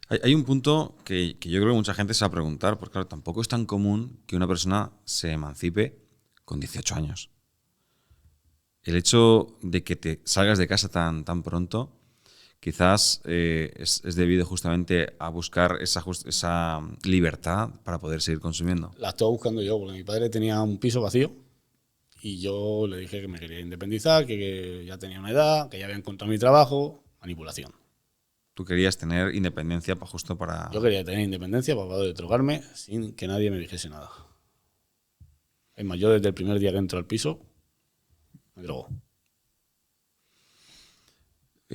Hay un punto que yo creo que mucha gente se va a preguntar, porque claro, tampoco es tan común que una persona se emancipe con 18 años. El hecho de que te salgas de casa tan pronto, quizás es debido justamente a buscar esa libertad para poder seguir consumiendo. La estaba buscando yo, porque mi padre tenía un piso vacío y yo le dije que me quería independizar, que ya tenía una edad, que ya había encontrado mi trabajo. Manipulación. Tú querías tener independencia justo para... Yo quería tener independencia para poder drogarme sin que nadie me dijese nada. Es más, yo desde el primer día que entro al piso, me drogo.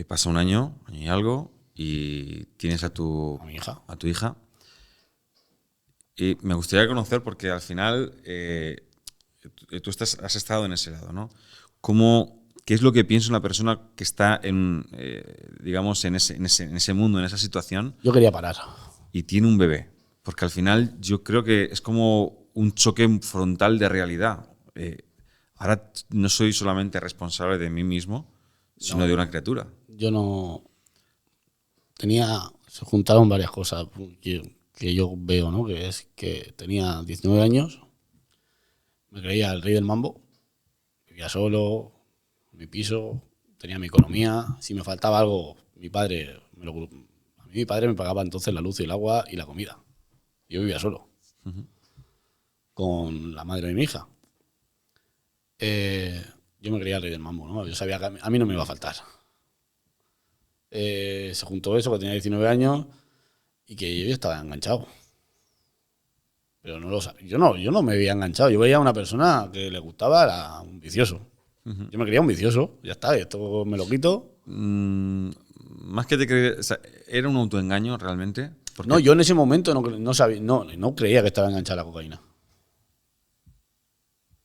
Pasa un año y algo, y tienes a A mi hija. tu hija. Y me gustaría conocer, porque al final tú has estado en ese lado, ¿no? ¿Qué es lo que piensa una persona que está digamos, en ese mundo, en esa situación, Yo quería parar. y tiene un bebé? Porque al final yo creo que es como un choque frontal de realidad. Ahora no soy solamente responsable de mí mismo, sino de una criatura. Yo no... Se juntaron varias cosas que yo veo, ¿no? Que es que tenía 19 años, me creía el rey del mambo, vivía solo, en mi piso, tenía mi economía. Si me faltaba algo, a mí mi padre me pagaba entonces la luz y el agua y la comida. Yo vivía solo, con la madre de mi hija. Yo me creía el rey del mambo, ¿no? Yo sabía que a mí no me iba a faltar. Se juntó eso, que tenía 19 años y que yo ya estaba enganchado. Pero no lo sabía. Yo no me veía enganchado. Yo veía a una persona que le gustaba, era un vicioso. Yo me creía un vicioso, ya está, esto me lo quito. Más que te creer, o sea, ¿era un autoengaño realmente? Porque No, yo en ese momento no sabía, no creía que estaba enganchado a la cocaína.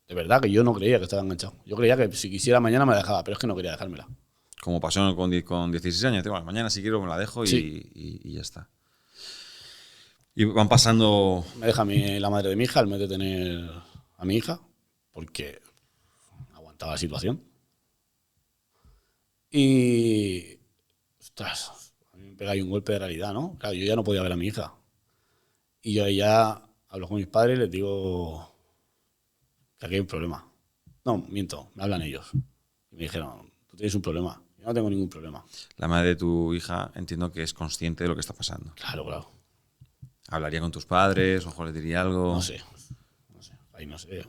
De verdad que yo no creía que estaba enganchado. Yo creía que si quisiera mañana me la dejaba, pero es que no quería dejármela. como pasó con 16 años, digo, mañana si quiero me la dejo Sí. y ya está. Y van pasando... Me deja la madre de mi hija al mes de tener a mi hija, porque aguantaba la situación. Y... ostras, a mí me pega ahí un golpe de realidad, ¿no? Claro, yo ya no podía ver a mi hija. Y yo ahí ya hablo con mis padres y les digo que aquí hay un problema. No, miento, me hablan ellos. Y me dijeron, tú tienes un problema. Yo no tengo ningún problema. La madre de tu hija entiendo que es consciente de lo que está pasando. Claro, claro. ¿Hablaría con tus padres? ¿Ojo, les diría algo? No sé. Ahí no sé.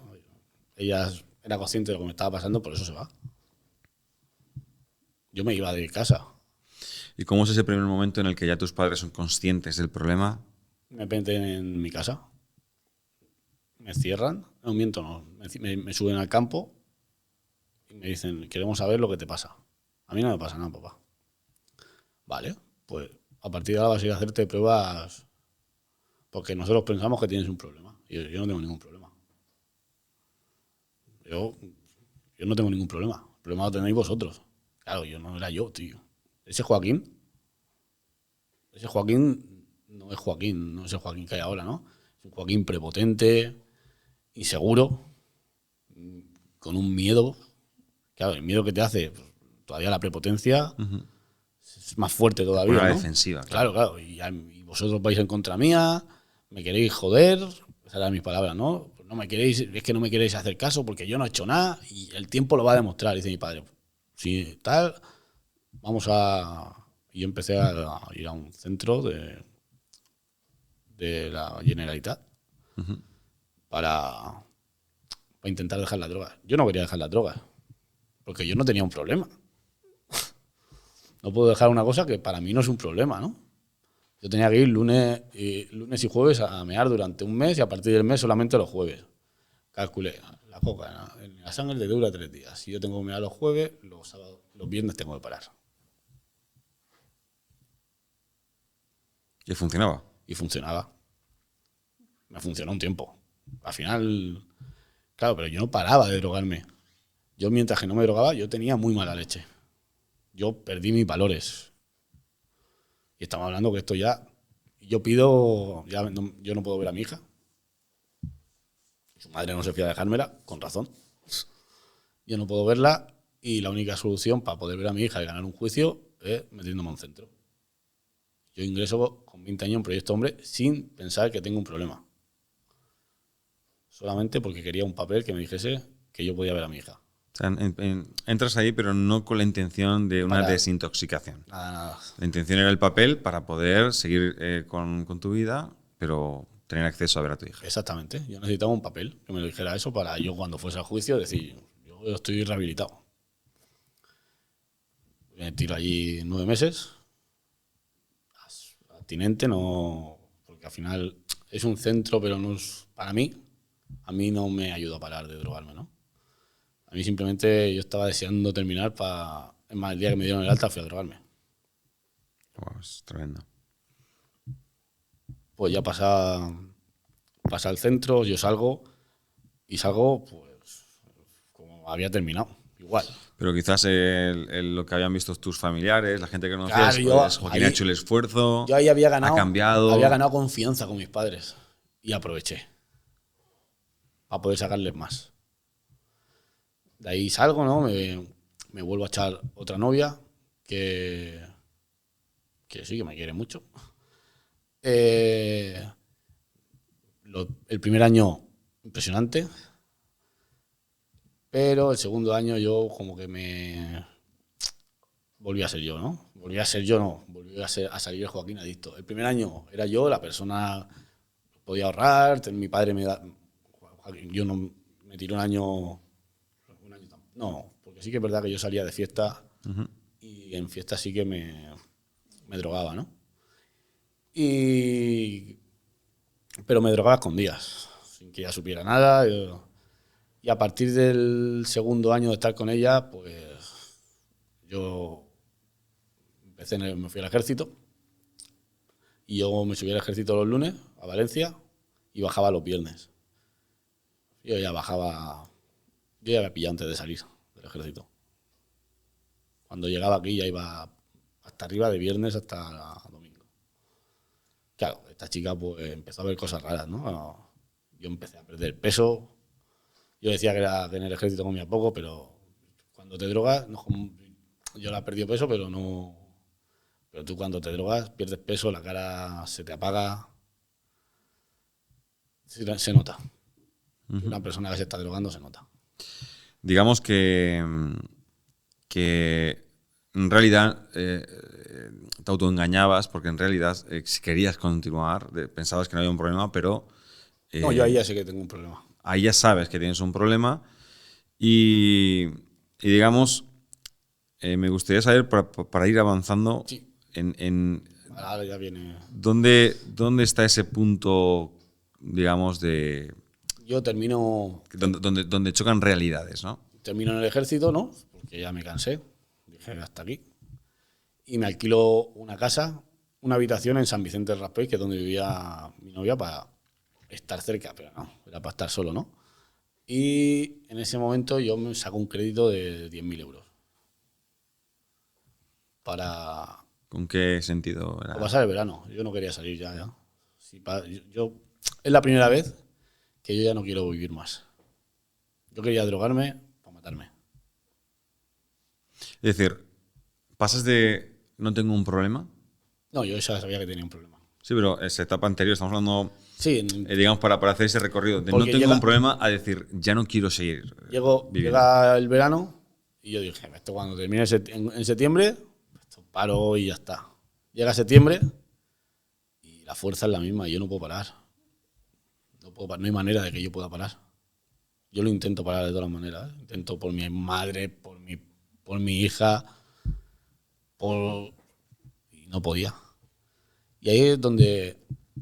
Ella era consciente de lo que me estaba pasando, por eso se va. Yo me iba de casa. ¿Y cómo es ese primer momento en el que ya tus padres son conscientes del problema? Me meten en mi casa. Me cierran. No, miento, no. Me suben al campo y me dicen, queremos saber lo que te pasa. A mí no me pasa nada, papá. Vale, pues a partir de ahora vas a ir a hacerte pruebas porque nosotros pensamos que tienes un problema. Y yo no tengo ningún problema. Yo no tengo ningún problema. El problema lo tenéis vosotros. Claro, yo no era yo, tío. Ese Joaquín no es Joaquín, no es el Joaquín que hay ahora, ¿no? Es un Joaquín prepotente, inseguro, con un miedo. Claro, el miedo que te hace, pues, todavía la prepotencia es más fuerte todavía, Una ¿no? defensiva. Claro. Y vosotros vais en contra mía, me queréis joder, esas eran mis palabras, ¿no? Es que no me queréis hacer caso porque yo no he hecho nada y el tiempo lo va a demostrar, dice mi padre. Si tal, vamos a... Y yo empecé a ir a un centro de la Generalitat para intentar dejar la droga. Yo no quería dejar la droga porque yo no tenía un problema. No puedo dejar una cosa que para mí no es un problema, ¿no? Yo tenía que ir lunes y jueves a mear durante un mes y a partir del mes solamente los jueves. Calculé, la coca en la sangre te dura 3 días. Si yo tengo que mear los jueves, los viernes tengo que parar. ¿Y funcionaba? Y funcionaba. Me funcionó un tiempo. Al final, claro, pero yo no paraba de drogarme. Yo mientras que no me drogaba, yo tenía muy mala leche. yo perdí mis valores. Y estamos hablando que esto ya... Yo pido... yo no puedo ver a mi hija. Su madre no se fía a dejármela, con razón. Yo no puedo verla y la única solución para poder ver a mi hija y ganar un juicio es metiéndome a un centro. Yo ingreso con 20 años en Proyecto Hombre sin pensar que tengo un problema. Solamente porque quería un papel que me dijese que yo podía ver a mi hija. O sea, entras ahí, pero no con la intención de una Para- desintoxicación. Nada. La intención era el papel para poder seguir con tu vida, pero tener acceso a ver a tu hija. Exactamente. Yo necesitaba un papel que me lo dijera eso para yo cuando fuese al juicio decir, yo estoy rehabilitado. Me tiro allí 9 meses. Abstinente, no... Porque al final es un centro, pero no es... Para mí, a mí no me ayudó a parar de drogarme, ¿no? A mí simplemente yo estaba deseando terminar para... Es más, el día que me dieron el alta fui a drogarme. Wow, es tremendo. Pues ya pasa el centro, yo salgo y salgo pues como había terminado, igual. Pero quizás lo que habían visto tus familiares, la gente que conocías, Claro, yo pues, Joaquín ha ahí- hecho el esfuerzo, Yo ahí había ganado, ha cambiado. había ganado confianza con mis padres y aproveché para poder sacarles más. De ahí salgo, ¿no? Me vuelvo a echar otra novia que sí, que me quiere mucho. El primer año, impresionante. Pero el segundo año yo como que me... Volví a ser yo, ¿no? Volví a salir el Joaquín adicto. El primer año era yo, la persona podía ahorrar, mi padre me da... Yo no me tiré un año... No, porque sí que es verdad que yo salía de fiesta y en fiesta sí que me drogaba, ¿no? Pero me drogaba a escondidas, sin que ella supiera nada. Y a partir del segundo año de estar con ella, pues yo me fui al ejército. Y yo me subí al ejército los lunes a Valencia y bajaba los viernes. Yo ya había pillado antes de salir del ejército. Cuando llegaba aquí ya iba hasta arriba de viernes hasta domingo. Claro, esta chica pues empezó a ver cosas raras, ¿no? Yo empecé a perder peso. Yo decía que en el ejército comía poco, pero cuando te drogas, yo la he perdido peso, pero no... Pero tú cuando te drogas pierdes peso, la cara se te apaga. Se nota. Una persona que se está drogando se nota. Digamos que en realidad te autoengañabas porque en realidad si querías continuar, pensabas que no había un problema, pero... No, yo ahí ya sé que tengo un problema. Ahí ya sabes que tienes un problema y digamos, me gustaría saber para ir avanzando Sí. Ahora ya viene... ¿dónde está ese punto, digamos, Yo termino donde chocan realidades, ¿no? en el ejército, ¿no? Porque ya me cansé. Dije, hasta aquí. Y me alquilo una casa, una habitación en San Vicente del Raspeig, que es donde vivía mi novia, para estar cerca, pero no, era para estar solo, ¿no? Y en ese momento yo me saco un crédito de 10.000 euros. Para ¿Con qué sentido era? pasar el verano. Yo no quería salir ya. Es la primera vez que yo ya no quiero vivir más. Yo quería drogarme para matarme. Es decir, pasas de no tengo un problema. No, yo ya sabía que tenía un problema. Sí, pero esa etapa anterior, estamos hablando, Sí, digamos, para hacer ese recorrido de no Porque tengo un problema a decir, ya no quiero seguir viviendo. llega el verano y yo dije, esto cuando termine en septiembre, esto paro y ya está. Llega septiembre y la fuerza es la misma y yo no puedo parar. No hay manera de que yo pueda parar. Yo lo intento parar de todas las maneras. Intento por mi madre, por mi hija, y no podía. Y ahí es donde,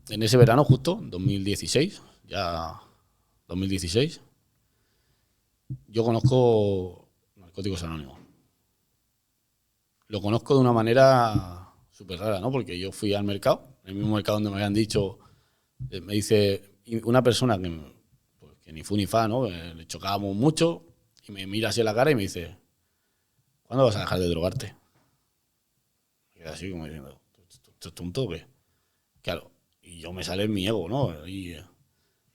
en ese verano justo, 2016, yo conozco Narcóticos Anónimos. Lo conozco de una manera súper rara, ¿no? Porque yo fui al mercado, el mismo mercado donde me habían dicho, me dice una persona que ni fu ni fa, ¿no? Le chocábamos mucho y me mira así a la cara y me dice, ¿cuándo vas a dejar de drogarte? queda así como diciendo, ¿esto es tonto o qué? Claro, y yo me sale en mi ego, ¿no? Y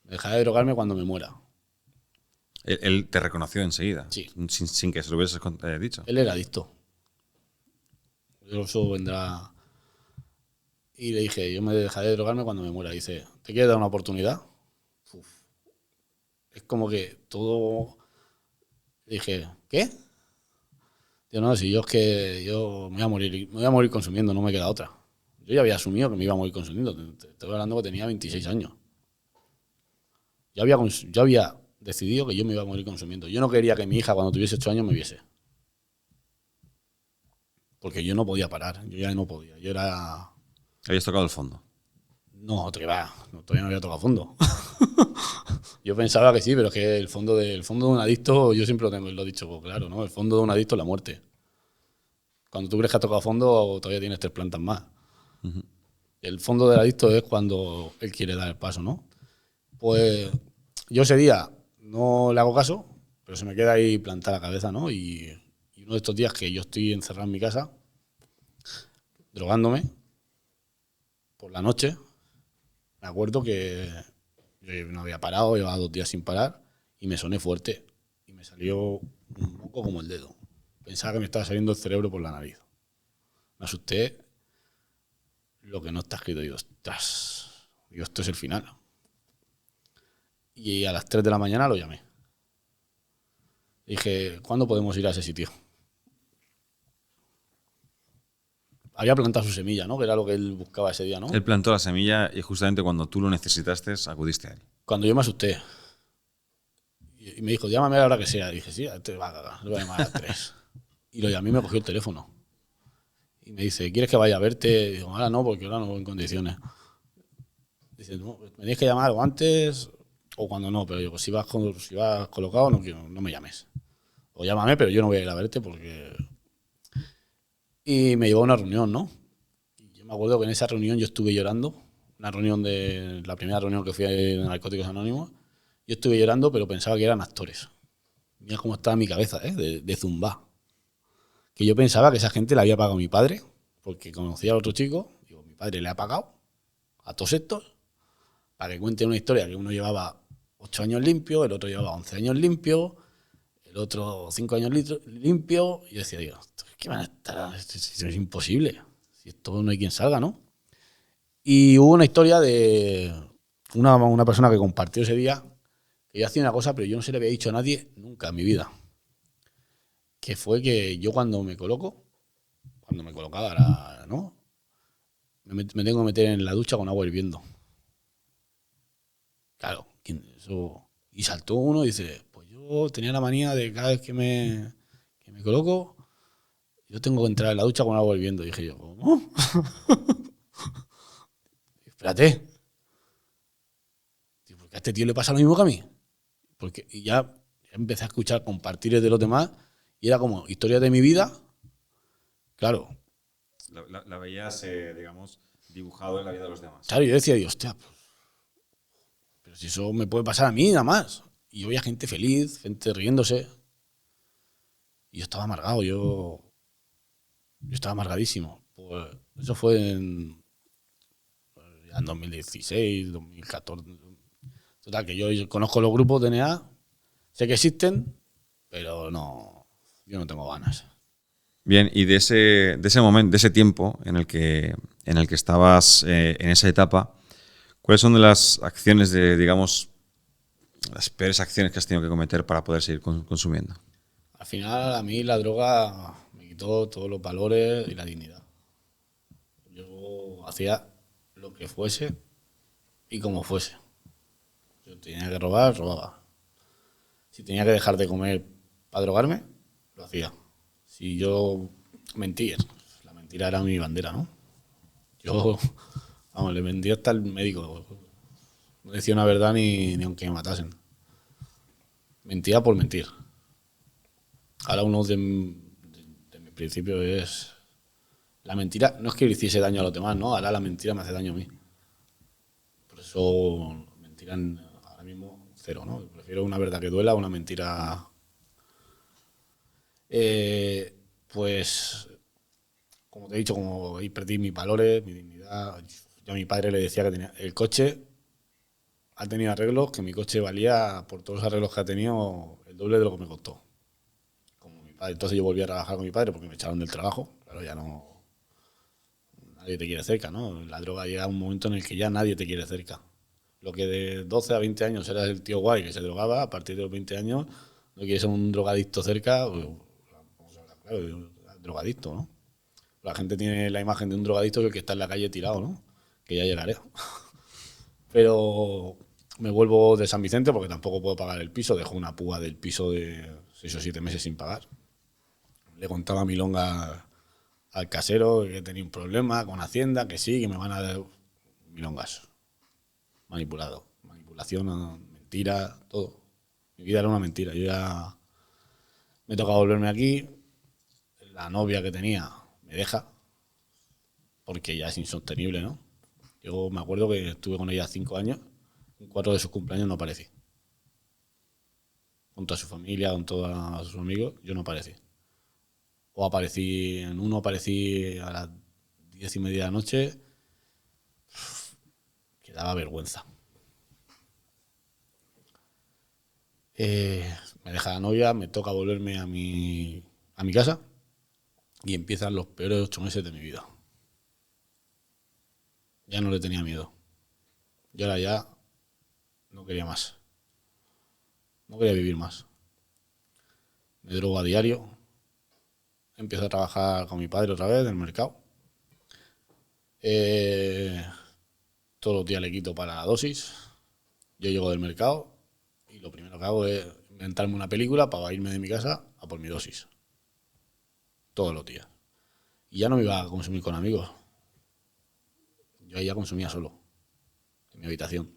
dejaré de drogarme cuando me muera. Él te reconoció enseguida, Sí. sin que se lo hubieses dicho. Él era adicto. Eso vendrá. Y le dije, yo me dejaré de drogarme cuando me muera. Dice, ¿te quieres dar una oportunidad? Uf. Es como que todo. Dije, ¿qué? Yo no, si yo es que yo me voy a morir consumiendo, no me queda otra. Yo ya había asumido que me iba a morir consumiendo. Te estoy hablando que tenía 26 años. Yo había decidido que yo me iba a morir consumiendo. Yo no quería que mi hija cuando tuviese 8 años me viese. Porque yo no podía parar, yo ya no podía. Yo era... Habías tocado el fondo. No, te va, todavía no había tocado fondo. Yo pensaba que sí, pero es que el fondo de un adicto, yo siempre lo he dicho, pues claro, ¿no? El fondo de un adicto es la muerte. Cuando tú crees que has tocado fondo, todavía tienes 3 plantas más. El fondo del adicto es cuando él quiere dar el paso, ¿no? Pues yo ese día no le hago caso, pero se me queda ahí plantada la cabeza, ¿no? Y uno de estos días que yo estoy encerrado en mi casa, drogándome, por la noche, me acuerdo que yo no había parado, llevaba 2 días sin parar, y me soné fuerte. Y me salió un moco como el dedo. Pensaba que me estaba saliendo el cerebro por la nariz. Me asusté, lo que no está escrito. Digo, ostras, digo, esto es el final. Y a las 3 de la mañana lo llamé. Dije, ¿cuándo podemos ir a ese sitio? Había plantado su semilla, ¿no? Que era lo que él buscaba ese día, ¿no? Él plantó la semilla y justamente cuando tú lo necesitaste, acudiste a él. Cuando yo me asusté. Y me dijo, llámame a la hora que sea. Dije, sí, te va a cagar. Le voy a llamar a las 3. Y lo llamé y me cogió el teléfono. Y me dice, ¿quieres que vaya a verte? Y digo, ahora no, porque ahora no voy en condiciones. Dice, no, me tienes que llamar o antes o cuando no. Pero digo, si vas colocado, no me llames. O llámame, pero yo no voy a ir a verte porque... Y me llevó a una reunión, ¿no? Y yo me acuerdo que en esa reunión yo estuve llorando. La primera reunión que fui de Narcóticos Anónimos. Yo estuve llorando, pero pensaba que eran actores. Mira cómo estaba mi cabeza, de zumba. Que yo pensaba que esa gente le había pagado a mi padre, porque conocía al otro chico. Digo, mi padre le ha pagado a todos estos para que cuenten una historia que uno llevaba 8 años limpio, el otro llevaba 11 años limpio, el otro 5 años limpio. Y yo decía, Dios, ¿qué van a estar? Esto es imposible. Si esto no hay quien salga, ¿no? Y hubo una historia de una persona que compartió ese día que yo hacía una cosa, pero yo no se le había dicho a nadie nunca en mi vida. Que fue que yo cuando me colocaba, ¿no? Me tengo que meter en la ducha con agua hirviendo. Claro, y saltó uno y dice, pues yo tenía la manía de cada vez que me coloco, yo tengo que entrar en la ducha con agua hirviendo. Y dije yo, ¿cómo? Espérate. ¿Por qué a este tío le pasa lo mismo que a mí? Y ya empecé a escuchar compartires de los demás y era como historias de mi vida. Claro, La veías, digamos, dibujado en la vida de los demás. claro, yo decía, Dios, hostia, pero si eso me puede pasar a mí nada más. Y yo veía gente feliz, gente riéndose. Y yo estaba amargado, yo estaba amargadísimo. Pues eso fue ya en 2016, 2014. Total, que yo conozco los grupos de DNA, sé que existen, pero no, yo no tengo ganas. Bien, y de ese momento, de ese tiempo en el que estabas en esa etapa, ¿cuáles son de las acciones digamos, las peores acciones que has tenido que cometer para poder seguir consumiendo? Al final, a mí la droga me quitó todos los valores y la dignidad. Yo hacía lo que fuese y como fuese. Yo tenía que robar, robaba. Si tenía que dejar de comer para drogarme, lo hacía. Si yo mentía, la mentira era mi bandera, ¿no? Yo, vamos, le mentía hasta el médico. No decía una verdad ni aunque me matasen. Mentía por mentir. Ahora uno de mis principios es... La mentira no es que le hiciese daño a los demás, ¿no? Ahora la mentira me hace daño a mí. Por eso mentira ahora mismo cero, ¿no? Prefiero una verdad que duela a una mentira... pues como te he dicho, como ahí perdí mis valores, mi dignidad. Yo a mi padre le decía que tenía el coche, ha tenido arreglos, que mi coche valía, por todos los arreglos que ha tenido, el doble de lo que me costó. Como mi padre. Entonces yo volví a trabajar con mi padre porque me echaron del trabajo. Claro, ya no, nadie te quiere cerca, ¿no? La droga llega a un momento en el que ya nadie te quiere cerca. Lo que de 12 a 20 años era el tío guay que se drogaba, a partir de los 20 años no quieres ser un drogadicto cerca, pues, claro, drogadicto, ¿no? La gente tiene la imagen de un drogadicto que el que está en la calle tirado, ¿no? Que ya llegaré. Pero me vuelvo de San Vicente porque tampoco puedo pagar el piso, dejo una púa del piso de 6 o 7 meses sin pagar. Le contaba a milonga al casero que tenía un problema con Hacienda, que sí, que me van a dar milongas. Manipulado. Manipulación, mentira, todo. Mi vida era una mentira. Yo ya me toca volverme aquí. La novia que tenía me deja porque ya es insostenible, ¿no? Yo me acuerdo que estuve con ella 5 años. En 4 de sus cumpleaños no aparecí. Con toda su familia, con todos sus amigos, yo no aparecí. O aparecí, en uno aparecí a las 10:30 de la noche, que daba vergüenza. Me deja la novia, me toca volverme a mi casa y empiezan los peores 8 meses de mi vida. Ya no le tenía miedo. Yo ahora ya no quería más. No quería vivir más. Me drogo a diario. Empiezo a trabajar con mi padre otra vez en el mercado. Todos los días le quito para la dosis. Yo llego del mercado y lo primero que hago es inventarme una película para irme de mi casa a por mi dosis. Todos los días. Y ya no me iba a consumir con amigos. Yo ahí ya consumía solo. En mi habitación.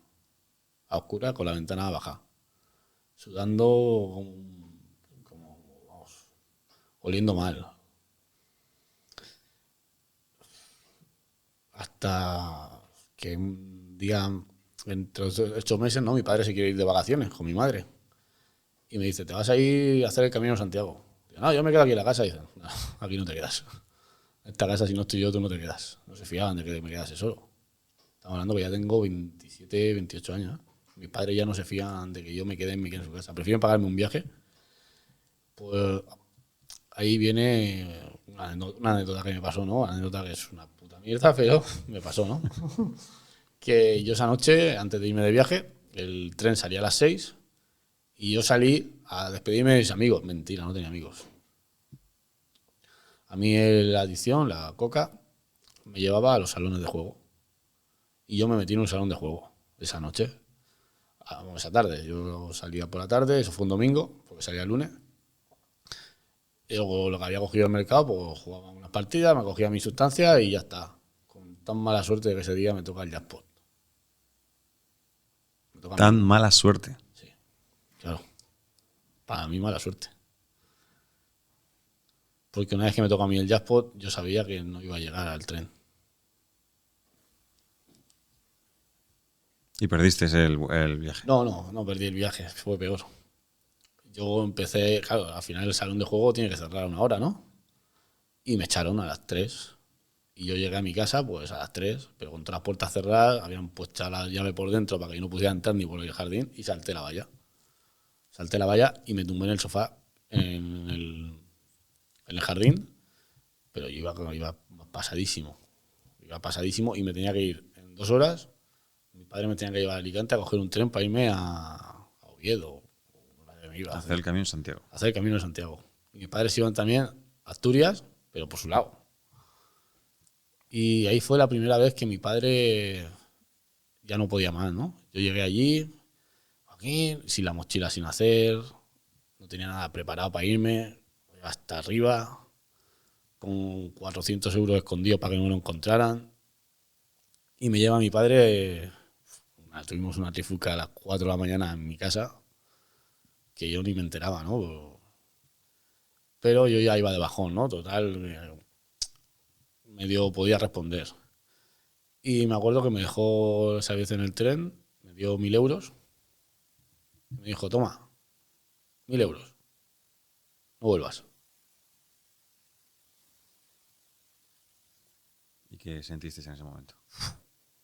A oscuras, con la ventana baja. Sudando vamos, oliendo mal. Hasta que un día, entre los 8 meses, ¿no? Mi padre se quiere ir de vacaciones con mi madre. Y me dice, ¿te vas a ir a hacer el Camino de Santiago? Digo, no, yo me quedo aquí en la casa. Y dice, no, aquí no te quedas. En esta casa, si no estoy yo, tú no te quedas. No se fiaban de que me quedase solo. Estamos hablando que ya tengo 27, 28 años. ¿Eh? Mis padres ya no se fían de que yo me quede en su casa. Prefieren pagarme un viaje. Pues ahí viene una anécdota que me pasó, ¿no? Una anécdota que es una puta mierda, pero me pasó, ¿no? Que yo esa noche, antes de irme de viaje, el tren salía a las 6 y yo salí a despedirme de mis amigos. Mentira, no tenía amigos. A mí la adicción, la coca, me llevaba a los salones de juego. Y yo me metí en un salón de juego esa noche, esa tarde. Yo salía por la tarde, eso fue un domingo, porque salía el lunes. Y luego lo que había cogido el mercado, pues jugaba unas partidas, me cogía mi sustancia y ya está. Con tan mala suerte de que ese día me toca el jackpot. Me toca a Tan mí. mala suerte. Sí, claro. Para mí mala suerte. Porque una vez que me toca a mí el jackpot, yo sabía que no iba a llegar al tren. Y perdiste el viaje. No perdí el viaje, fue peor. Yo empecé, claro, al final el salón de juego tiene que cerrar a 1 hora, ¿no? Y me echaron a las 3. Y yo llegué a mi casa pues a las 3, pero con todas las puertas cerradas, habían puesto la llave por dentro para que yo no pudiera entrar ni por el jardín y salté la valla. Salté la valla y me tumbé en el sofá en el jardín, pero yo iba pasadísimo. Iba pasadísimo y me tenía que ir en 2 horas. Mi padre me tenía que llevar a Alicante a coger un tren para irme a Oviedo. Me iba a Hacer el Camino de Santiago. hacer el Camino de Santiago. Y mis padres iban también a Asturias, pero por su lado. Y ahí fue la primera vez que mi padre ya no podía más, ¿no? Yo llegué allí, aquí, sin la mochila sin hacer, no tenía nada preparado para irme, iba hasta arriba, con 400 euros escondidos para que no me lo encontraran. Y me lleva mi padre, tuvimos una trifulca a las 4 de la mañana en mi casa, que yo ni me enteraba, ¿no? Pero yo ya iba de bajón, ¿no? Total, medio podía responder. Y me acuerdo que me dejó esa vez en el tren, me dio 1.000 euros. Me dijo, toma, 1.000 euros, no vuelvas. qué sentisteis en ese momento?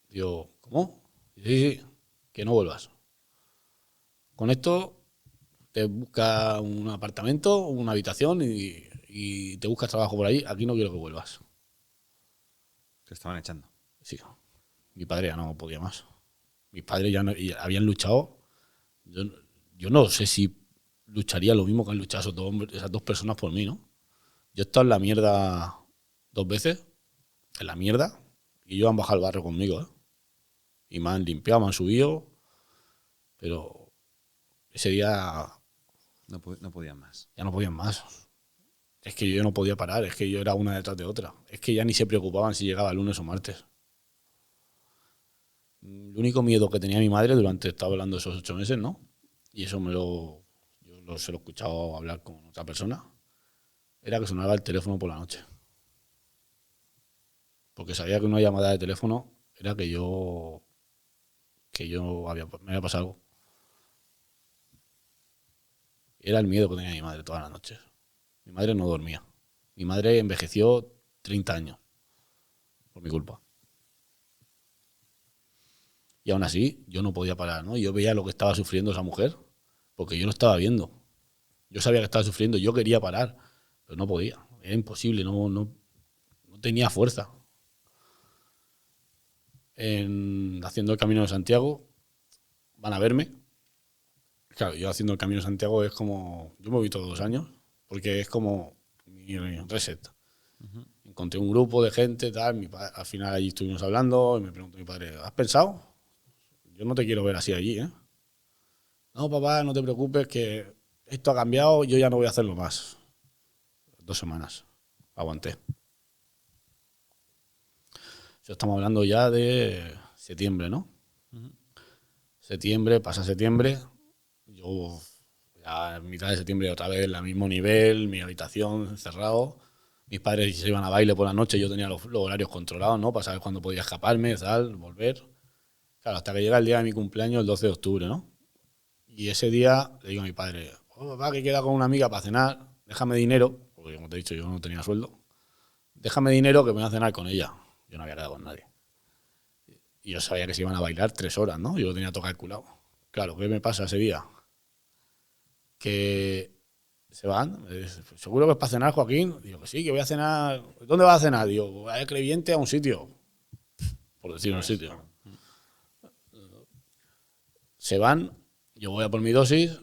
Digo, ¿cómo? Sí, que no vuelvas. Con esto te buscas un apartamento, una habitación y te buscas trabajo por ahí. Aquí no quiero que vuelvas. Te estaban echando. Sí, mi padre ya no podía más. Mis padres ya habían luchado. Yo, yo no sé si lucharía lo mismo que han luchado esas dos personas por mí, ¿no? Yo he estado en la mierda 2 veces, en la mierda, y ellos han bajado el barro conmigo, ¿eh? Y me han limpiado, me han subido, pero ese día No podían más. ya no podían más. Es que yo no podía parar, es que yo era una detrás de otra. Es que ya ni se preocupaban si llegaba lunes o martes. El único miedo que tenía mi madre durante, estaba hablando de esos 8 meses, ¿no? Y eso se lo he escuchado hablar con otra persona, era que sonaba el teléfono por la noche. Porque sabía que una llamada de teléfono era que me había pasado algo. Era el miedo que tenía mi madre todas las noches. Mi madre no dormía. Mi madre envejeció 30 años por mi culpa. Y aún así, yo no podía parar, ¿no? Yo veía lo que estaba sufriendo esa mujer, porque yo lo estaba viendo. Yo sabía que estaba sufriendo, yo quería parar, pero no podía. Era imposible, no tenía fuerza. Haciendo el Camino de Santiago, van a verme. Claro, yo haciendo el Camino de Santiago es como... Yo me voy todos los años, porque es como mi reset. Encontré un grupo de gente, tal, al final allí estuvimos hablando, y me preguntó mi padre, ¿has pensado? Yo no te quiero ver así allí, ¿eh? No, papá, no te preocupes, que esto ha cambiado, yo ya no voy a hacerlo más. 2 semanas, aguanté. Estamos hablando ya de septiembre, ¿no? Septiembre, pasa septiembre, yo ya en mitad de septiembre otra vez en el mismo nivel, mi habitación encerrado. Mis padres se iban a baile por la noche, yo tenía los horarios controlados, ¿no? Para saber cuándo podía escaparme, tal, volver. Claro, hasta que llega el día de mi cumpleaños, el 12 de octubre, ¿no? Y ese día le digo a mi padre, papá, que queda con una amiga para cenar, déjame dinero, porque como te he dicho, yo no tenía sueldo. Déjame dinero que me voy a cenar con ella. Yo no había quedado con nadie. Y yo sabía que se iban a bailar 3 horas, ¿no? Yo lo tenía todo calculado. Claro, ¿qué me pasa ese día? Que se van. Me dice, ¿seguro que es para cenar, Joaquín? Digo, que sí, que voy a cenar. ¿Dónde vas a cenar? Digo, voy a Crevillente a un sitio. Por decir un sitio. Se van, yo voy a por mi dosis,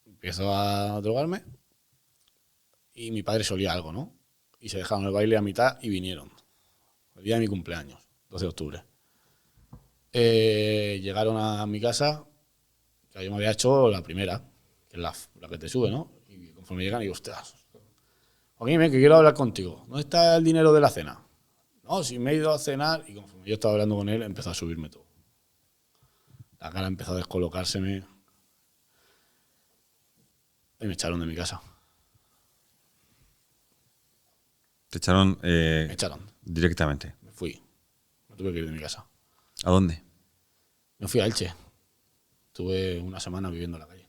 empiezo a drogarme y mi padre solía algo, ¿no? Y se dejaron el baile a mitad y vinieron. El día de mi cumpleaños, 12 de octubre. Llegaron a mi casa, que yo me había hecho la primera, que es la que te sube, ¿no? Y conforme llegan, digo, ostras, Joaquín, que quiero hablar contigo. ¿Dónde está el dinero de la cena? No, si me he ido a cenar. Y conforme yo estaba hablando con él, empezó a subirme todo. La cara empezó a descolocárseme. Y me echaron de mi casa. Te echaron Me echaron. directamente. Me fui. Me tuve que ir de mi casa. ¿A dónde? Me fui a Elche. Estuve una semana viviendo en la calle.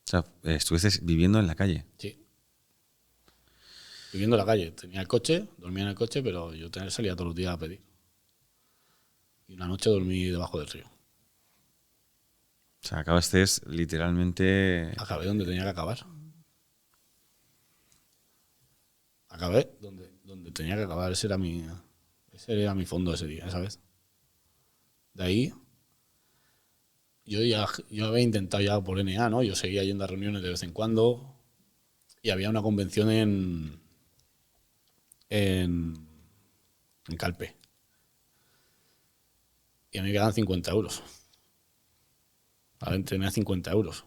O sea, estuviste viviendo en la calle. Sí. Viviendo en la calle. Tenía el coche, dormía en el coche, pero yo salía todos los días a pedir. Y una noche dormí debajo del río. O sea, acabaste literalmente... Acabé donde tenía que acabar. Acabé donde tenía que acabar. Ese era mi fondo ese día, esa vez. De ahí, yo había intentado ya por NA, ¿no? Yo seguía yendo a reuniones de vez en cuando y había una convención en Calpe. Y a mí me quedaban 50 euros. A ver, tenía 50 euros.